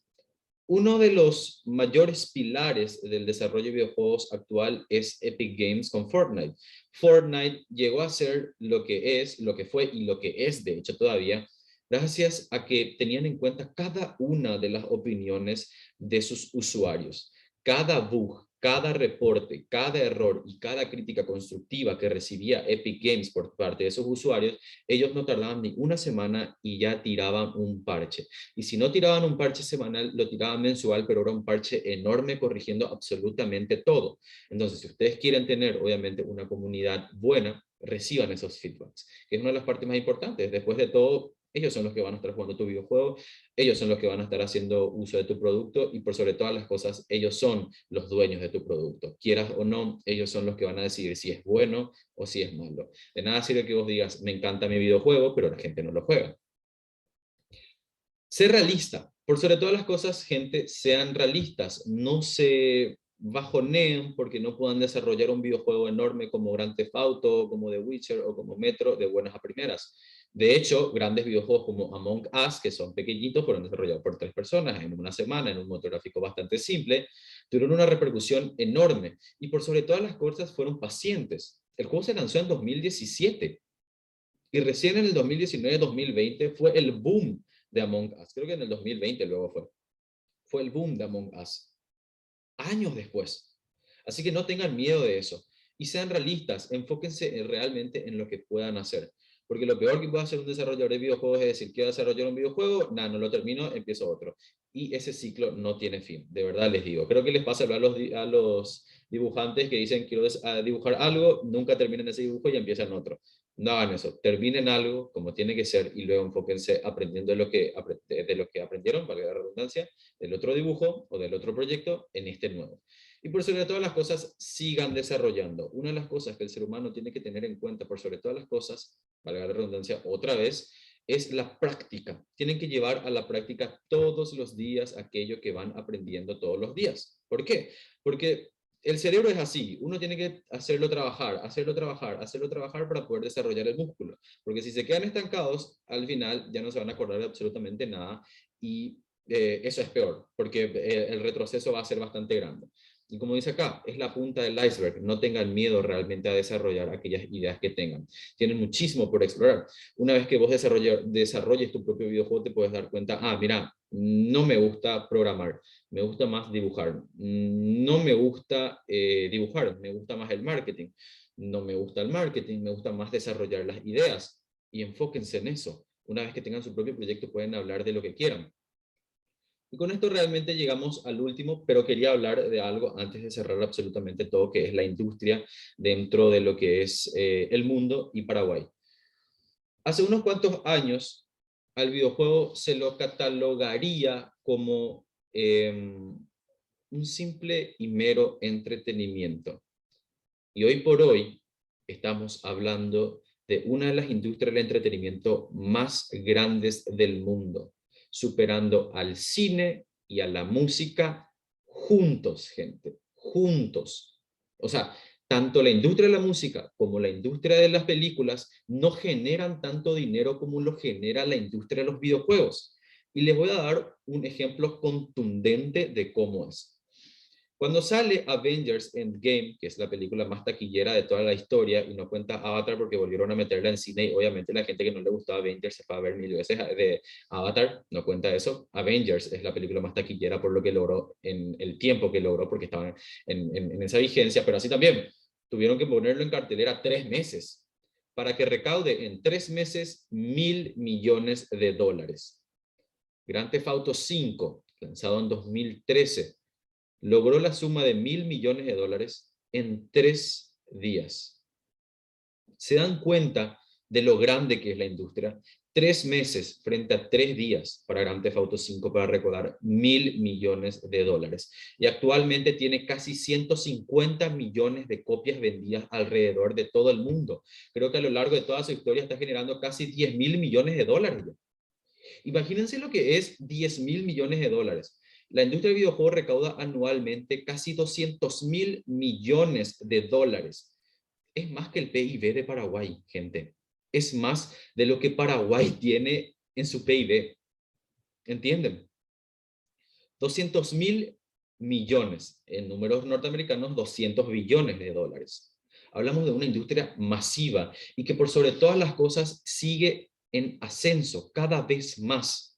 Uno de los mayores pilares del desarrollo de videojuegos actual es Epic Games con Fortnite. Fortnite llegó a ser lo que es, lo que fue y lo que es de hecho todavía, gracias a que tenían en cuenta cada una de las opiniones de sus usuarios. Cada bug, cada reporte, cada error y cada crítica constructiva que recibía Epic Games por parte de esos usuarios, ellos no tardaban ni una semana y ya tiraban un parche. Y si no tiraban un parche semanal, lo tiraban mensual, pero era un parche enorme corrigiendo absolutamente todo. Entonces, si ustedes quieren tener, obviamente, una comunidad buena, reciban esos feedbacks, que es una de las partes más importantes. Después de todo, ellos son los que van a estar jugando tu videojuego, ellos son los que van a estar haciendo uso de tu producto y por sobre todas las cosas, ellos son los dueños de tu producto. Quieras o no, ellos son los que van a decidir si es bueno o si es malo. De nada sirve que vos digas, me encanta mi videojuego, pero la gente no lo juega. Ser realista. Por sobre todas las cosas, gente, sean realistas. No se bajoneen porque no puedan desarrollar un videojuego enorme como Grand Theft Auto, como The Witcher o como Metro de buenas a primeras. De hecho, grandes videojuegos como Among Us, que son pequeñitos, fueron desarrollados por 3 personas en una semana, en un motor gráfico bastante simple, tuvieron una repercusión enorme. Y por sobre todas las cosas, fueron pacientes. El juego se lanzó en 2017 y recién en el 2019-2020 fue el boom de Among Us. Creo que en el 2020 luego fue el boom de Among Us. Años después. Así que no tengan miedo de eso. Y sean realistas, enfóquense realmente en lo que puedan hacer. Porque lo peor que puede hacer un desarrollador de videojuegos es decir, quiero desarrollar un videojuego, nada, no lo termino, empiezo otro. Y ese ciclo no tiene fin, de verdad les digo. Creo que les pasa a los dibujantes que dicen, quiero dibujar algo, nunca terminan ese dibujo y empiezan otro. No hagan eso, terminen algo como tiene que ser y luego enfóquense aprendiendo de lo que aprendieron, valga la redundancia, del otro dibujo o del otro proyecto en este nuevo. Y por sobre todas las cosas, sigan desarrollando. Una de las cosas que el ser humano tiene que tener en cuenta, por sobre todas las cosas, valga la redundancia otra vez, es la práctica. Tienen que llevar a la práctica todos los días aquello que van aprendiendo todos los días. ¿Por qué? Porque el cerebro es así, uno tiene que hacerlo trabajar, hacerlo trabajar, hacerlo trabajar para poder desarrollar el músculo. Porque si se quedan estancados, al final ya no se van a acordar de absolutamente nada y eso es peor, porque el retroceso va a ser bastante grande. Y como dice acá, es la punta del iceberg. No tengan miedo realmente a desarrollar aquellas ideas que tengan. Tienen muchísimo por explorar. Una vez que vos desarrolles tu propio videojuego, te puedes dar cuenta, ah, mira, no me gusta programar, me gusta más dibujar. No me gusta dibujar, me gusta más el marketing. No me gusta el marketing, me gusta más desarrollar las ideas. Y enfóquense en eso. Una vez que tengan su propio proyecto, pueden hablar de lo que quieran. Y con esto realmente llegamos al último, pero quería hablar de algo antes de cerrar absolutamente todo, que es la industria dentro de lo que es el mundo y Paraguay. Hace unos cuantos años, al videojuego se lo catalogaría como un simple y mero entretenimiento. Y hoy por hoy estamos hablando de una de las industrias del entretenimiento más grandes del mundo, superando al cine y a la música juntos, gente, juntos. O sea, tanto la industria de la música como la industria de las películas no generan tanto dinero como lo genera la industria de los videojuegos. Y les voy a dar un ejemplo contundente de cómo es. Cuando sale Avengers Endgame, que es la película más taquillera de toda la historia, y no cuenta Avatar porque volvieron a meterla en cine, y obviamente la gente que no le gustaba Avengers se fue a ver 1000 veces de Avatar, no cuenta eso. Avengers es la película más taquillera por lo que logró en el tiempo que logró, porque estaban en esa vigencia, pero así también tuvieron que ponerlo en cartelera 3 meses para que recaude en 3 meses $1.000 millones. Grand Theft Auto 5, lanzado en 2013, logró la suma de $1.000 millones en 3 días. ¿Se dan cuenta de lo grande que es la industria? 3 meses frente a 3 días para Grand Theft Auto 5 para recordar $1.000 millones. Y actualmente tiene casi 150 millones de copias vendidas alrededor de todo el mundo. Creo que a lo largo de toda su historia está generando casi $10.000 millones. Imagínense lo que es $10.000 millones. La industria del videojuego recauda anualmente casi $200.000 millones. Es más que el PIB de Paraguay, gente. Es más de lo que Paraguay tiene en su PIB. ¿Entienden? 200.000 millones. En números norteamericanos, $200 billones. Hablamos de una industria masiva y que por sobre todas las cosas sigue en ascenso cada vez más.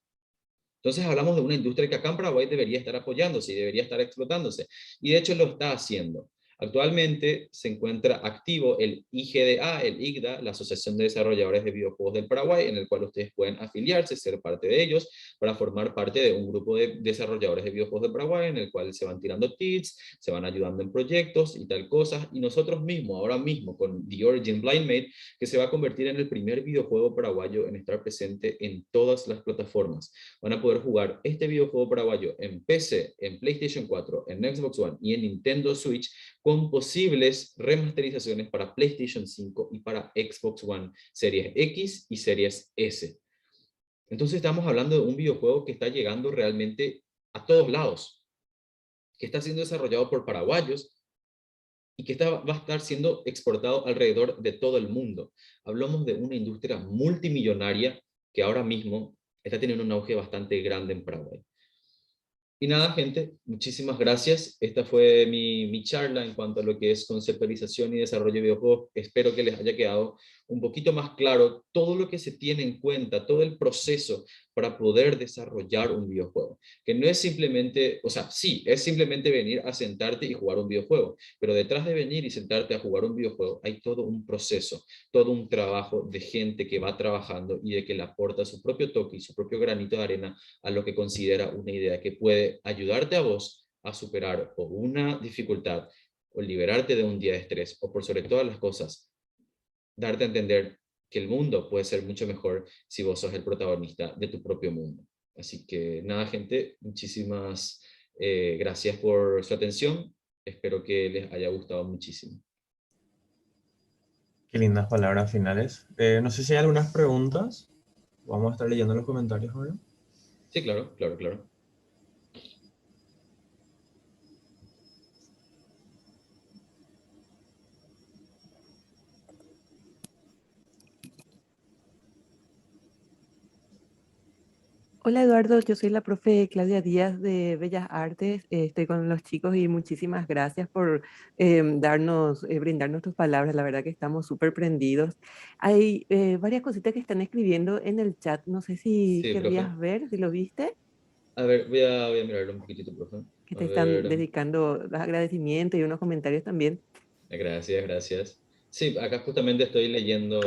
Entonces hablamos de una industria que acá en Paraguay debería estar apoyándose y debería estar explotándose. Y de hecho lo está haciendo. Actualmente se encuentra activo el IGDA, el IGDA, la Asociación de Desarrolladores de Videojuegos del Paraguay, en el cual ustedes pueden afiliarse, ser parte de ellos, para formar parte de un grupo de desarrolladores de videojuegos del Paraguay, en el cual se van tirando tips, se van ayudando en proyectos y tal cosas. Y nosotros mismos, ahora mismo, con The Origin Blind Mate, que se va a convertir en el primer videojuego paraguayo en estar presente en todas las plataformas. Van a poder jugar este videojuego paraguayo en PC, en PlayStation 4, en Xbox One y en Nintendo Switch, con posibles remasterizaciones para PlayStation 5 y para Xbox One Series X y Series S. Entonces estamos hablando de un videojuego que está llegando realmente a todos lados, que está siendo desarrollado por paraguayos y que va a estar siendo exportado alrededor de todo el mundo. Hablamos de una industria multimillonaria que ahora mismo está teniendo un auge bastante grande en Paraguay. Y nada, gente, muchísimas gracias. Esta fue mi charla en cuanto a lo que es conceptualización y desarrollo de videojuegos. Espero que les haya quedado un poquito más claro todo lo que se tiene en cuenta, todo el proceso para poder desarrollar un videojuego. Que no es simplemente, o sea, sí, es simplemente venir a sentarte y jugar un videojuego, pero detrás de venir y sentarte a jugar un videojuego hay todo un proceso, todo un trabajo de gente que va trabajando y de que le aporta su propio toque y su propio granito de arena a lo que considera una idea que puede ayudarte a vos a superar o una dificultad o liberarte de un día de estrés o por sobre todas las cosas, darte a entender que el mundo puede ser mucho mejor si vos sos el protagonista de tu propio mundo. Así que nada, gente, muchísimas gracias por su atención. Espero que les haya gustado muchísimo. Qué lindas palabras finales. No sé si hay algunas preguntas. Vamos a estar leyendo los comentarios ahora. Sí, claro, claro, claro. Hola Eduardo, yo soy la profe Claudia Díaz de Bellas Artes. Estoy con los chicos y muchísimas gracias por brindarnos tus palabras. La verdad que estamos súper prendidos. Hay varias cositas que están escribiendo en el chat. No sé si Sí, profe. querrías ver, si lo viste, A ver, voy a mirarlo un poquitito, profe. que A te están ver. dedicando los agradecimientos y unos comentarios también. Gracias, gracias. Sí, acá justamente estoy leyendo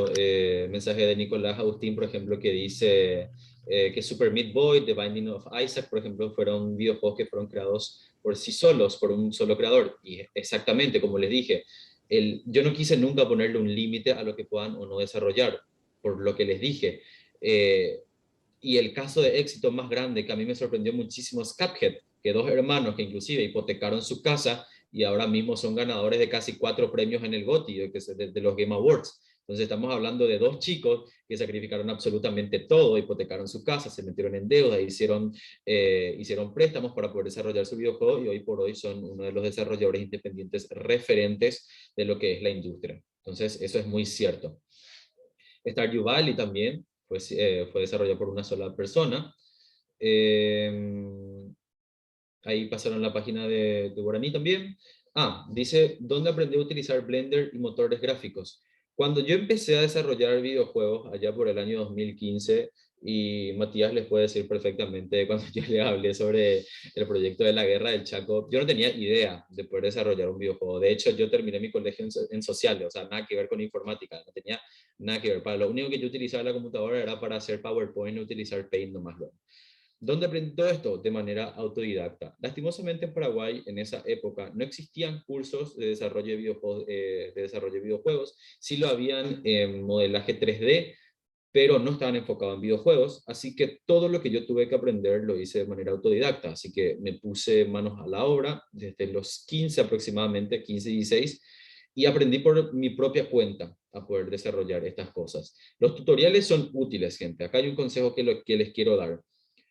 mensaje de Nicolás Agustín, por ejemplo, que dice que Super Meat Boy, The Binding of Isaac, por ejemplo, fueron videojuegos que fueron creados por sí solos, por un solo creador. Y exactamente, como les dije, yo no quise nunca ponerle un límite a lo que puedan o no desarrollar, por lo que les dije. Eh, y el caso de éxito más grande que a mí me sorprendió muchísimo es Cuphead, que dos hermanos que inclusive hipotecaron su casa y ahora mismo son ganadores de casi 4 premios en el GOTY, de los Game Awards. Entonces estamos hablando de dos chicos que sacrificaron absolutamente todo, hipotecaron su casa, se metieron en deuda, hicieron préstamos para poder desarrollar su videojuego y hoy por hoy son uno de los desarrolladores independientes referentes de lo que es la industria. Entonces eso es muy cierto. Stardew Valley también fue desarrollado por una sola persona. Eh, Ahí pasaron la página de Guaraní también. Dice, ¿dónde aprendí a utilizar Blender y motores gráficos? Cuando yo empecé a desarrollar videojuegos, allá por el año 2015, y Matías les puede decir perfectamente, cuando yo le hablé sobre el proyecto de la Guerra del Chaco, yo no tenía idea de poder desarrollar un videojuego. De hecho, yo terminé mi colegio en sociales, o sea, nada que ver con informática, no tenía nada que ver. Para lo único que yo utilizaba la computadora era para hacer PowerPoint y utilizar Paint nomás. ¿Dónde aprendí todo esto? De manera autodidacta. Lastimosamente en Paraguay, en esa época, no existían cursos de desarrollo de videojuegos. Sí lo habían en modelaje 3D, pero no estaban enfocados en videojuegos, así que todo lo que yo tuve que aprender lo hice de manera autodidacta, así que me puse manos a la obra desde los 15 aproximadamente, 15 y 16, y aprendí por mi propia cuenta a poder desarrollar estas cosas. Los tutoriales son útiles, gente. Acá hay un consejo que les quiero dar.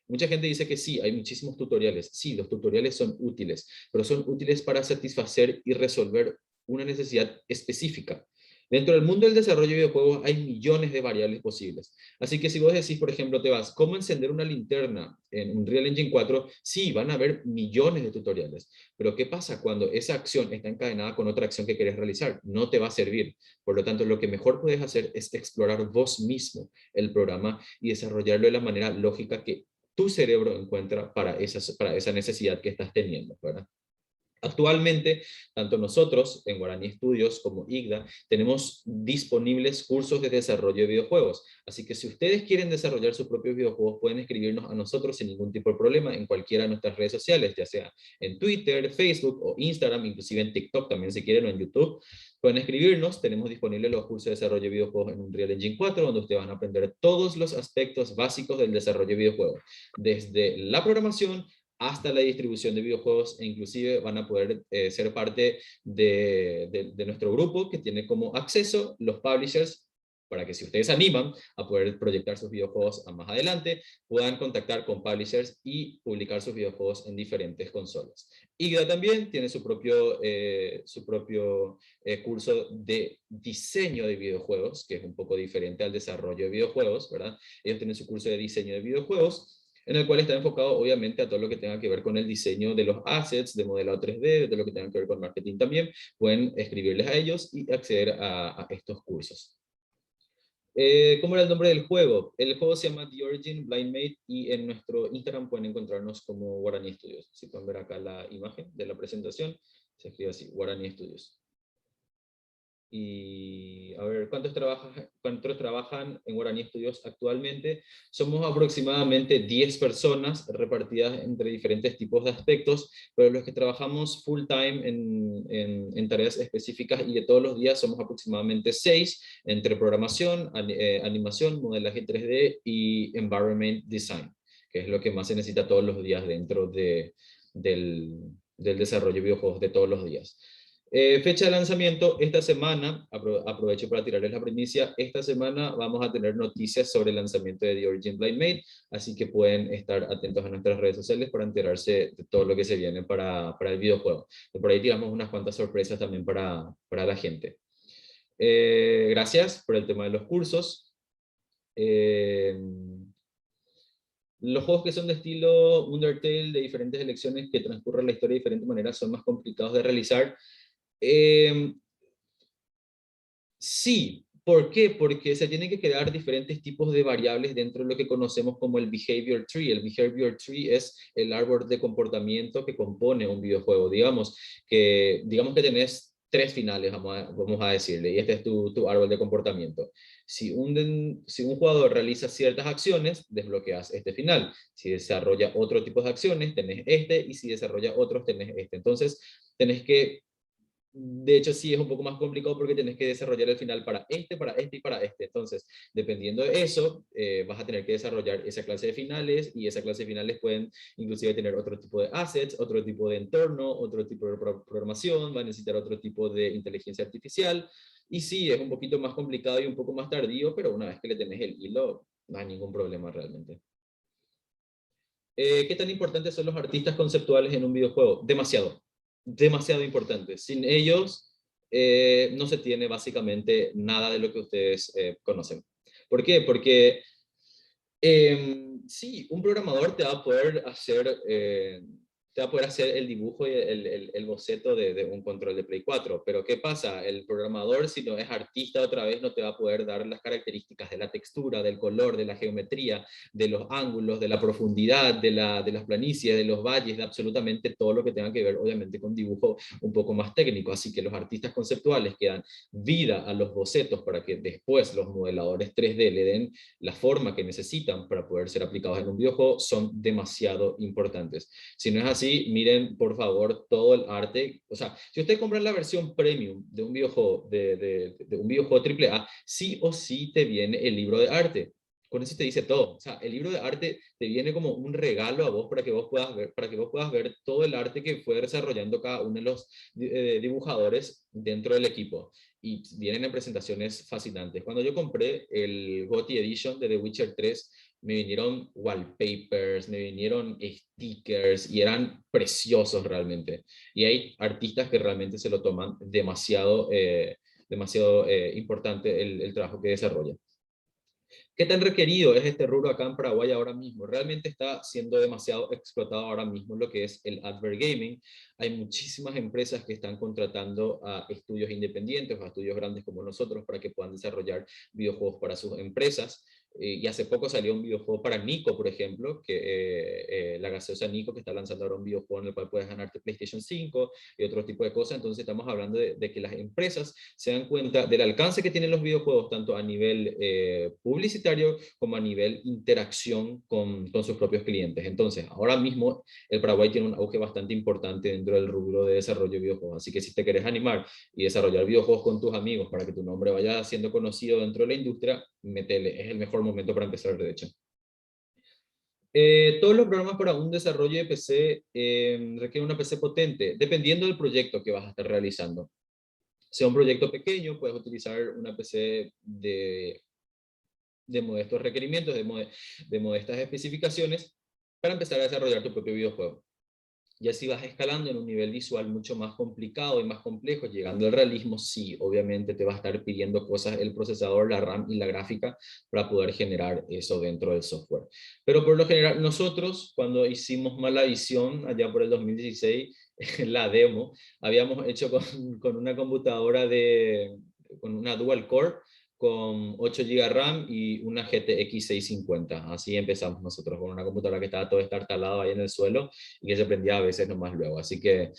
Mucha gente dice que sí, hay muchísimos tutoriales. Sí, los tutoriales son útiles, pero son útiles para satisfacer y resolver una necesidad específica. Dentro del mundo del desarrollo de videojuegos hay millones de variables posibles. Así que si vos decís, por ejemplo, te vas, ¿cómo encender una linterna en Unreal Engine 4? Sí, van a haber millones de tutoriales. Pero ¿qué pasa cuando esa acción está encadenada con otra acción que querés realizar? No te va a servir. Por lo tanto, lo que mejor puedes hacer es explorar vos mismo el programa y desarrollarlo de la manera lógica que tu cerebro encuentra para esa necesidad que estás teniendo, ¿verdad? Actualmente, tanto nosotros en Guaraní Estudios como IGDA tenemos disponibles cursos de desarrollo de videojuegos. Así que si ustedes quieren desarrollar sus propios videojuegos, pueden escribirnos a nosotros sin ningún tipo de problema en cualquiera de nuestras redes sociales, ya sea en Twitter, Facebook o Instagram, inclusive en TikTok también si quieren, o en YouTube. Pueden escribirnos, tenemos disponibles los cursos de desarrollo de videojuegos en Unreal Engine 4, donde ustedes van a aprender todos los aspectos básicos del desarrollo de videojuegos, desde la programación hasta la distribución de videojuegos, e inclusive van a poder ser parte de nuestro grupo que tiene como acceso los publishers, para que si ustedes animan a poder proyectar sus videojuegos a más adelante, puedan contactar con publishers y publicar sus videojuegos en diferentes consolas. IGDA también tiene su propio curso de diseño de videojuegos, que es un poco diferente al desarrollo de videojuegos, ¿verdad? Ellos tienen su curso de diseño de videojuegos, en el cual está enfocado obviamente a todo lo que tenga que ver con el diseño de los assets, de modelado 3D, de lo que tenga que ver con marketing también. Pueden escribirles a ellos y acceder a estos cursos. ¿Cómo era el nombre del juego? El juego se llama The Origin Blind Mate y en nuestro Instagram pueden encontrarnos como Guaraní Studios. Si pueden ver acá la imagen de la presentación, se escribe así, Guaraní Studios. Y a ver, ¿cuántos trabajan en Guaraní Estudios actualmente? Somos aproximadamente 10 personas repartidas entre diferentes tipos de aspectos, pero los que trabajamos full time en tareas específicas y de todos los días somos aproximadamente 6, entre programación, animación, modelaje 3D y environment design, que es lo que más se necesita todos los días dentro del desarrollo de videojuegos de todos los días. Fecha de lanzamiento, esta semana, aprovecho para tirarles la primicia, esta semana vamos a tener noticias sobre el lanzamiento de The Origin Blind Mate, así que pueden estar atentos a nuestras redes sociales para enterarse de todo lo que se viene para el videojuego. Por ahí tiramos unas cuantas sorpresas también para la gente. Gracias por el tema de los cursos. Los juegos que son de estilo Undertale, de diferentes elecciones que transcurren la historia de diferentes maneras, son más complicados de realizar. Sí, ¿por qué? Porque se tienen que crear diferentes tipos de variables dentro de lo que conocemos como el behavior tree. El behavior tree es el árbol de comportamiento que compone un videojuego. Digamos que tenés 3 finales, vamos a decirle, y este es tu árbol de comportamiento. Si un jugador realiza ciertas acciones, desbloqueas este final. Si desarrolla otro tipo de acciones, tenés este, y si desarrolla otros, tenés este. Entonces, tenés que de hecho, sí es un poco más complicado porque tienes que desarrollar el final para este y para este. Entonces, dependiendo de eso, vas a tener que desarrollar esa clase de finales, y esa clase de finales pueden inclusive tener otro tipo de assets, otro tipo de entorno, otro tipo de programación, va a necesitar otro tipo de inteligencia artificial. Y sí, es un poquito más complicado y un poco más tardío, pero una vez que le tenés el hilo, no hay ningún problema realmente. ¿Qué tan importantes son los artistas conceptuales en un videojuego? Demasiado importantes. Sin ellos no se tiene básicamente nada de lo que ustedes conocen. ¿Por qué? Porque sí, un programador te va a poder hacer el dibujo y el boceto de un control de Play 4, pero ¿qué pasa? El programador, si no es artista otra vez, no te va a poder dar las características de la textura, del color, de la geometría, de los ángulos, de la profundidad, de las planicies, de los valles, de absolutamente todo lo que tenga que ver, obviamente, con dibujo un poco más técnico. Así que los artistas conceptuales que dan vida a los bocetos para que después los modeladores 3D le den la forma que necesitan para poder ser aplicados en un videojuego son demasiado importantes. Si no es así, miren por favor todo el arte. O sea, si ustedes compran la versión premium de un videojuego, de un videojuego AAA, sí o sí te viene el libro de arte. Con eso te dice todo. O sea, el libro de arte te viene como un regalo a vos para que vos puedas ver todo el arte que fue desarrollando cada uno de los dibujadores dentro del equipo. Y vienen en presentaciones fascinantes. Cuando yo compré el GOTY Edition de The Witcher 3, me vinieron wallpapers, me vinieron stickers, y eran preciosos realmente. Y hay artistas que realmente se lo toman demasiado importante el trabajo que desarrollan. ¿Qué tan requerido es este rubro acá en Paraguay ahora mismo? Realmente está siendo demasiado explotado ahora mismo lo que es el advert gaming. Hay muchísimas empresas que están contratando a estudios independientes o a estudios grandes como nosotros para que puedan desarrollar videojuegos para sus empresas. y hace poco salió un videojuego para Nico, por ejemplo, que la gaseosa Nico, que está lanzando ahora un videojuego en el cual puedes ganarte PlayStation 5 y otro tipo de cosas. Entonces estamos hablando de que las empresas se dan cuenta del alcance que tienen los videojuegos, tanto a nivel publicitario como a nivel interacción con sus propios clientes. Entonces, ahora mismo el Paraguay tiene un auge bastante importante dentro del rubro de desarrollo de videojuegos. Así que si te querés animar y desarrollar videojuegos con tus amigos para que tu nombre vaya siendo conocido dentro de la industria, metele, es el mejor momento para empezar, de hecho. Todos los programas para un desarrollo de PC requieren una PC potente, dependiendo del proyecto que vas a estar realizando. Sea un proyecto pequeño, puedes utilizar una PC de modestos requerimientos, de modestas especificaciones, para empezar a desarrollar tu propio videojuego. Y así vas escalando en un nivel visual mucho más complicado y más complejo, llegando al realismo, sí, obviamente te va a estar pidiendo cosas el procesador, la RAM y la gráfica para poder generar eso dentro del software. Pero por lo general, nosotros, cuando hicimos Malavisión, allá por el 2016, la demo, habíamos hecho con una computadora con una dual core, con 8 GB RAM y una GTX 650. Así empezamos nosotros, con una computadora que estaba todo estartalado ahí en el suelo y que se prendía a veces nomás luego. Así que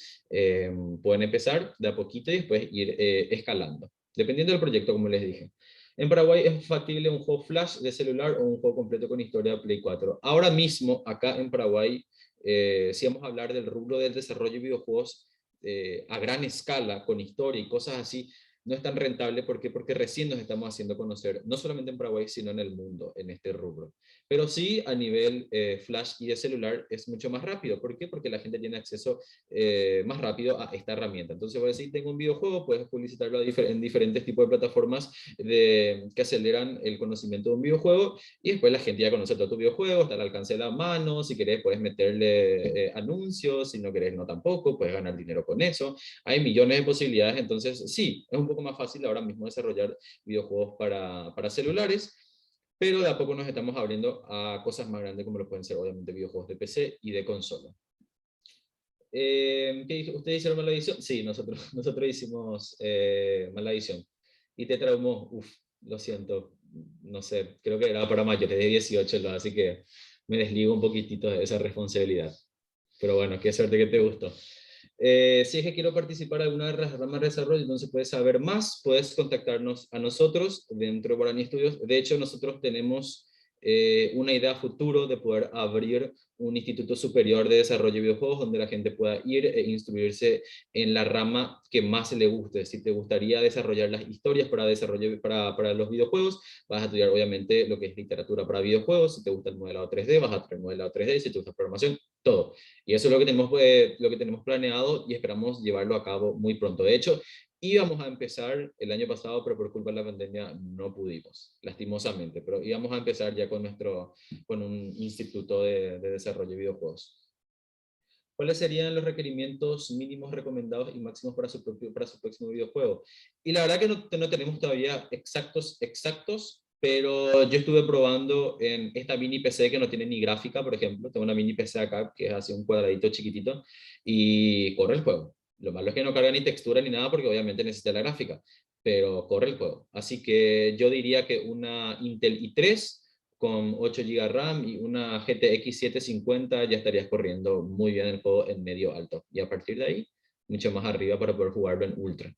pueden empezar de a poquito y después ir escalando, dependiendo del proyecto, como les dije. En Paraguay es factible un juego flash de celular o un juego completo con historia de Play 4. Ahora mismo, acá en Paraguay, si vamos a hablar del rubro del desarrollo de videojuegos a gran escala, con historia y cosas así, no es tan rentable. ¿Por qué? Porque recién nos estamos haciendo conocer, no solamente en Paraguay, sino en el mundo, en este rubro. Pero sí, a nivel flash y de celular es mucho más rápido. ¿Por qué? Porque la gente tiene acceso más rápido a esta herramienta. Entonces, voy a decir, tengo un videojuego, puedes publicitarlo en diferentes tipos de plataformas que aceleran el conocimiento de un videojuego, y después la gente ya conoce todo tu videojuego, está al alcance de la mano. Si querés, puedes meterle anuncios, si no querés, no tampoco, puedes ganar dinero con eso. Hay millones de posibilidades. Entonces, sí, es un poco más fácil ahora mismo desarrollar videojuegos para celulares, pero de a poco nos estamos abriendo a cosas más grandes, como lo pueden ser obviamente videojuegos de PC y de consola. ¿Ustedes hicieron Malavisión? Sí, nosotros hicimos Malavisión. Y te traumó, lo siento, no sé, creo que era para mayores de 18, así que me desligo un poquitito de esa responsabilidad. Pero bueno, qué suerte que te gustó. Si es que quiero participar en alguna de las ramas de desarrollo, entonces puedes saber más, puedes contactarnos a nosotros dentro de Guaraní Studios. De hecho, nosotros tenemos una idea a futuro de poder abrir un instituto superior de desarrollo de videojuegos donde la gente pueda ir e instruirse en la rama que más le guste. Si te gustaría desarrollar las historias para los videojuegos, vas a estudiar obviamente lo que es literatura para videojuegos. Si te gusta el modelado 3D, vas a tener modelado 3D. Si te gusta programación, todo. Y eso es lo que tenemos planeado y esperamos llevarlo a cabo muy pronto. De hecho, íbamos a empezar el año pasado, pero por culpa de la pandemia no pudimos, lastimosamente. Pero íbamos a empezar ya con un instituto de desarrollo de videojuegos. ¿Cuáles serían los requerimientos mínimos recomendados y máximos para su próximo videojuego? Y la verdad que no tenemos todavía exactos, pero yo estuve probando en esta mini PC que no tiene ni gráfica, por ejemplo. Tengo una mini PC acá que es así un cuadradito chiquitito y corre el juego. Lo malo es que no carga ni textura ni nada porque obviamente necesita la gráfica, pero corre el juego. Así que yo diría que una Intel i3 con 8 GB RAM y una GTX 750 ya estarías corriendo muy bien el juego en medio alto. Y a partir de ahí, mucho más arriba para poder jugarlo en ultra.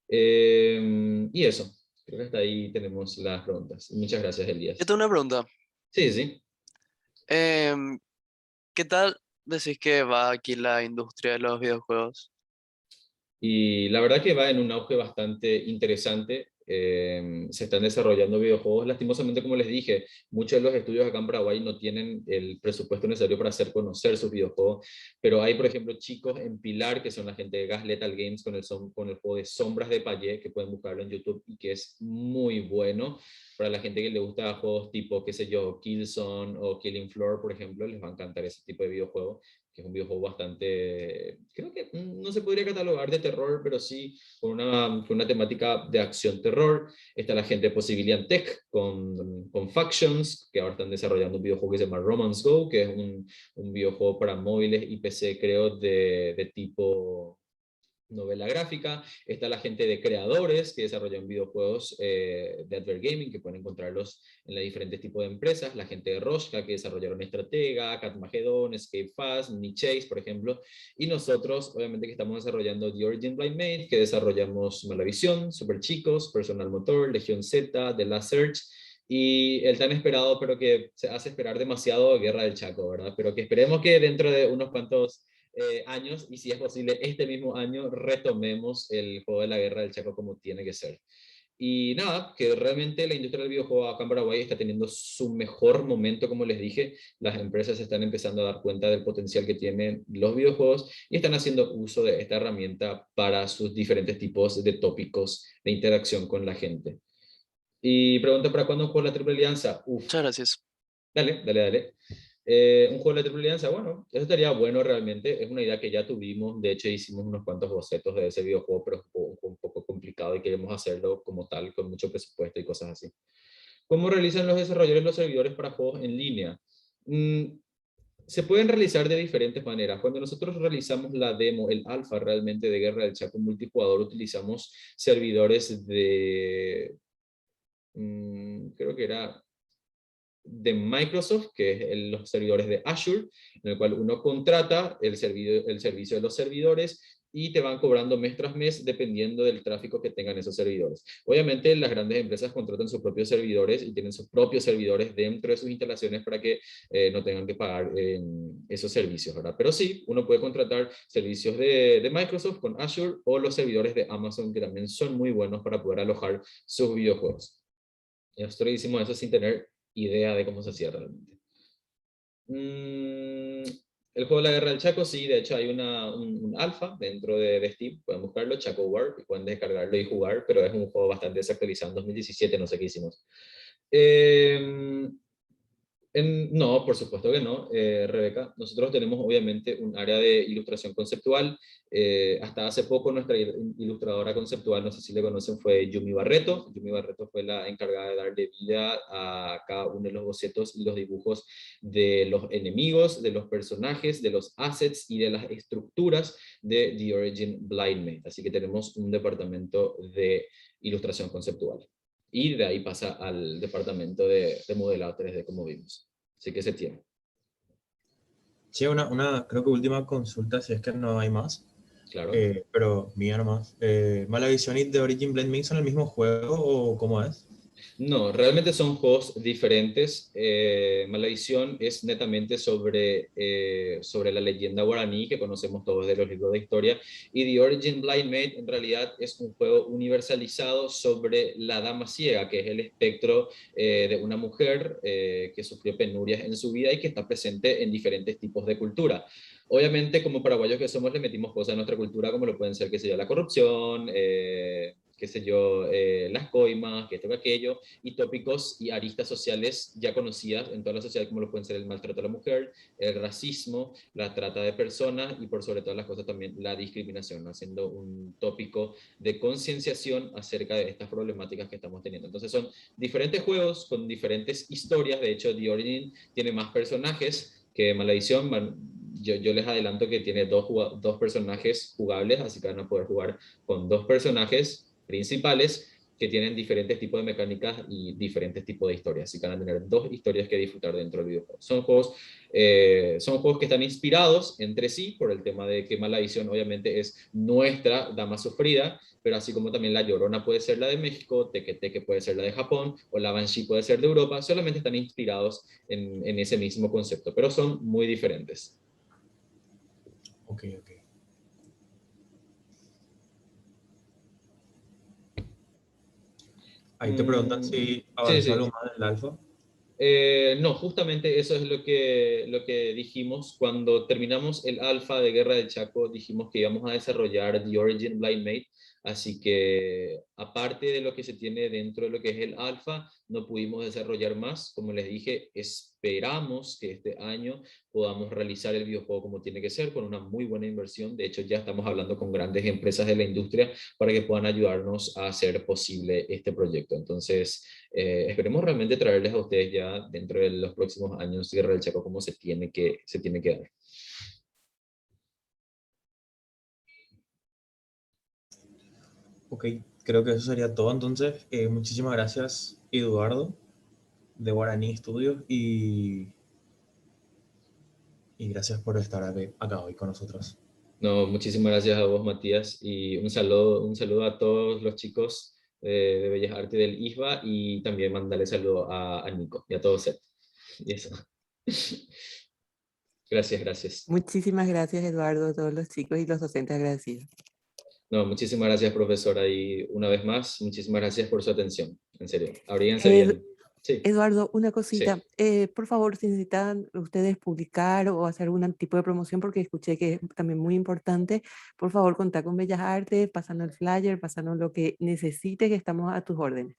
Y eso, creo que hasta ahí tenemos las preguntas. Muchas gracias, Yo Elías. tengo una pregunta. Sí, sí. Em, ¿Qué tal decís que va aquí la industria de los videojuegos? Y la verdad que va en un auge bastante interesante. Se están desarrollando videojuegos. Lastimosamente, como les dije, muchos de los estudios acá en Paraguay no tienen el presupuesto necesario para hacer conocer sus videojuegos. Pero hay, por ejemplo, chicos en Pilar, que son la gente de Gas Lethal Games, con el juego de Sombras de Payé, que pueden buscarlo en YouTube y que es muy bueno. Para la gente que le gusta juegos tipo, qué sé yo, Killzone o Killing Floor, por ejemplo, les va a encantar ese tipo de videojuego, que es un videojuego bastante, creo que no se podría catalogar de terror, pero sí con una temática de acción-terror. Está la gente de Possibilian Tech con Factions, que ahora están desarrollando un videojuego que se llama Romance Go, que es un videojuego para móviles y PC, creo, de tipo novela gráfica. Está la gente de creadores que desarrollan videojuegos de Advert Gaming, que pueden encontrarlos en los diferentes tipos de empresas. La gente de Roshka, que desarrollaron Estratega, Catmagedon, Escape Fast, Nichase, por ejemplo. Y nosotros, obviamente, que estamos desarrollando The Origin Blind Mate, que desarrollamos Malavisión, Super Chicos, Personal Motor, Legión Z, The Last Search, y el tan esperado, pero que se hace esperar demasiado, Guerra del Chaco, ¿verdad? Pero que esperemos que dentro de unos cuantos años, y si es posible este mismo año, retomemos el juego de la Guerra del Chaco como tiene que ser. Y nada, que realmente la industria del videojuego acá en Paraguay está teniendo su mejor momento, como les dije. Las empresas están empezando a dar cuenta del potencial que tienen los videojuegos y están haciendo uso de esta herramienta para sus diferentes tipos de tópicos de interacción con la gente. Y pregunta, ¿para cuándo un juego de la Triple Alianza? Uf, Muchas gracias. dale, dale, dale. Un juego de la Triple Alianza, bueno, eso estaría bueno realmente. Es una idea que ya tuvimos. De hecho, hicimos unos cuantos bocetos de ese videojuego, pero es un poco complicado y queremos hacerlo como tal, con mucho presupuesto y cosas así. ¿Cómo realizan los desarrolladores los servidores para juegos en línea? Se pueden realizar de diferentes maneras. Cuando nosotros realizamos la demo, el alfa realmente de Guerra del Chaco multijugador, utilizamos servidores de, creo que era de Microsoft, que es los servidores de Azure, en el cual uno contrata el servicio de los servidores y te van cobrando mes tras mes dependiendo del tráfico que tengan esos servidores. Obviamente las grandes empresas contratan sus propios servidores y tienen sus propios servidores dentro de sus instalaciones para que no tengan que pagar esos servicios, ¿verdad? Pero sí, uno puede contratar servicios de Microsoft con Azure o los servidores de Amazon, que también son muy buenos para poder alojar sus videojuegos. Y nosotros hicimos eso sin tener idea de cómo se hacía realmente. El juego de la Guerra del Chaco, sí, de hecho hay un alfa dentro de Steam, pueden buscarlo, Chaco War, y pueden descargarlo y jugar, pero es un juego bastante desactualizado, en 2017 no sé qué hicimos. No, por supuesto que no, Rebeca. Nosotros tenemos obviamente un área de ilustración conceptual. Hasta hace poco nuestra ilustradora conceptual, no sé si le conocen, fue Yumi Barreto. Yumi Barreto fue la encargada de darle vida a cada uno de los bocetos y los dibujos de los enemigos, de los personajes, de los assets y de las estructuras de The Origin Blind Mate. Así que tenemos un departamento de ilustración conceptual. Y de ahí pasa al departamento de modelado 3D, como vimos. Así que se tiene. Sí, creo que última consulta, si es que no hay más, Claro. pero mía nomás. ¿Malavisión y The Origin Blade Mix son el mismo juego o cómo es? No, realmente son juegos diferentes. Malavisión es netamente sobre la leyenda guaraní que conocemos todos de los libros de historia, y The Origin Blind Mate en realidad es un juego universalizado sobre la dama ciega, que es el espectro de una mujer que sufrió penurias en su vida y que está presente en diferentes tipos de cultura. Obviamente, como paraguayos que somos, le metimos cosas a nuestra cultura, como lo pueden ser, qué sé yo, la corrupción, qué sé yo, las coimas, que esto que aquello, y tópicos y aristas sociales ya conocidas en toda la sociedad, como lo pueden ser el maltrato a la mujer, el racismo, la trata de personas y por sobre todas las cosas también la discriminación, haciendo un tópico de concienciación acerca de estas problemáticas que estamos teniendo. Entonces son diferentes juegos con diferentes historias. De hecho, The Origin tiene más personajes que Malavisión. Yo les adelanto que tiene dos personajes jugables, así que van a poder jugar con dos personajes principales que tienen diferentes tipos de mecánicas y diferentes tipos de historias. Así que van a tener dos historias que disfrutar dentro del videojuego. Son juegos que están inspirados entre sí por el tema de que Malavisión obviamente es nuestra dama sufrida, pero así como también la Llorona puede ser la de México, Teke Teke puede ser la de Japón, o la Banshee puede ser de Europa, solamente están inspirados en ese mismo concepto, pero son muy diferentes. Ok, ok. Ahí te preguntan si Sí, avanzó algo sí. más del alfa. No, justamente eso es lo que dijimos cuando terminamos el alfa de Guerra del Chaco. Dijimos que íbamos a desarrollar The Origin Blind Mate, así que aparte de lo que se tiene dentro de lo que es el alfa, no pudimos desarrollar más. Como les dije, esperamos que este año podamos realizar el videojuego como tiene que ser, con una muy buena inversión. De hecho, ya estamos hablando con grandes empresas de la industria para que puedan ayudarnos a hacer posible este proyecto. Entonces, esperemos realmente traerles a ustedes ya dentro de los próximos años Guerra del Chaco como se tiene que dar. Ok, creo que eso sería todo. Entonces, muchísimas gracias, Eduardo, de Guaraní Studios, y gracias por estar acá hoy con nosotros. No, muchísimas gracias a vos, Matías, y un saludo a todos los chicos de Bellas Artes del ISBA y también mandarle saludo a Nico y a todos. Y eso. Gracias, gracias. Muchísimas gracias, Eduardo, a todos los chicos y los docentes agradecidos. No, muchísimas gracias, profesora, y una vez más, muchísimas gracias por su atención. En serio, abríguense Ed- bien. Sí, Eduardo, una sí. cosita. Por favor, si necesitan ustedes publicar o hacer algún tipo de promoción, porque escuché que es también muy importante, por favor, contá con Bellas Artes, pásanos el flyer, pásanos lo que necesites, que estamos a tus órdenes.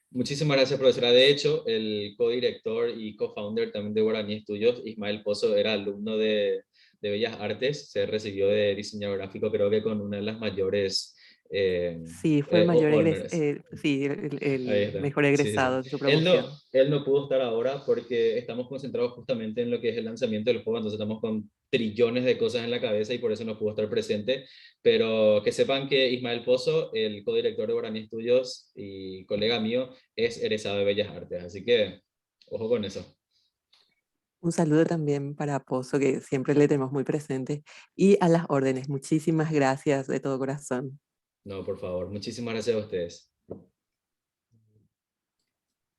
Muchísimas gracias, profesora. De hecho, el co-director y co-founder también de Guaraní Studios, Ismael Pozo, era alumno de Bellas Artes, se recibió de diseñador gráfico, creo que con una de las mayores Sí, fue el mayor honors. sí, Ahí el está. mejor Sí, sí. egresado de su promoción. Él no pudo estar ahora porque estamos concentrados justamente en lo que es el lanzamiento del juego, entonces estamos con trillones de cosas en la cabeza y por eso no pudo estar presente, pero que sepan que Ismael Pozo, el codirector de Guaraní Studios y colega mío, es egresado de Bellas Artes, así que ojo con eso. Un saludo también para Pozo, que siempre le tenemos muy presente, y a las órdenes. Muchísimas gracias de todo corazón. No, por favor, muchísimas gracias a ustedes.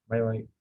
Bye bye.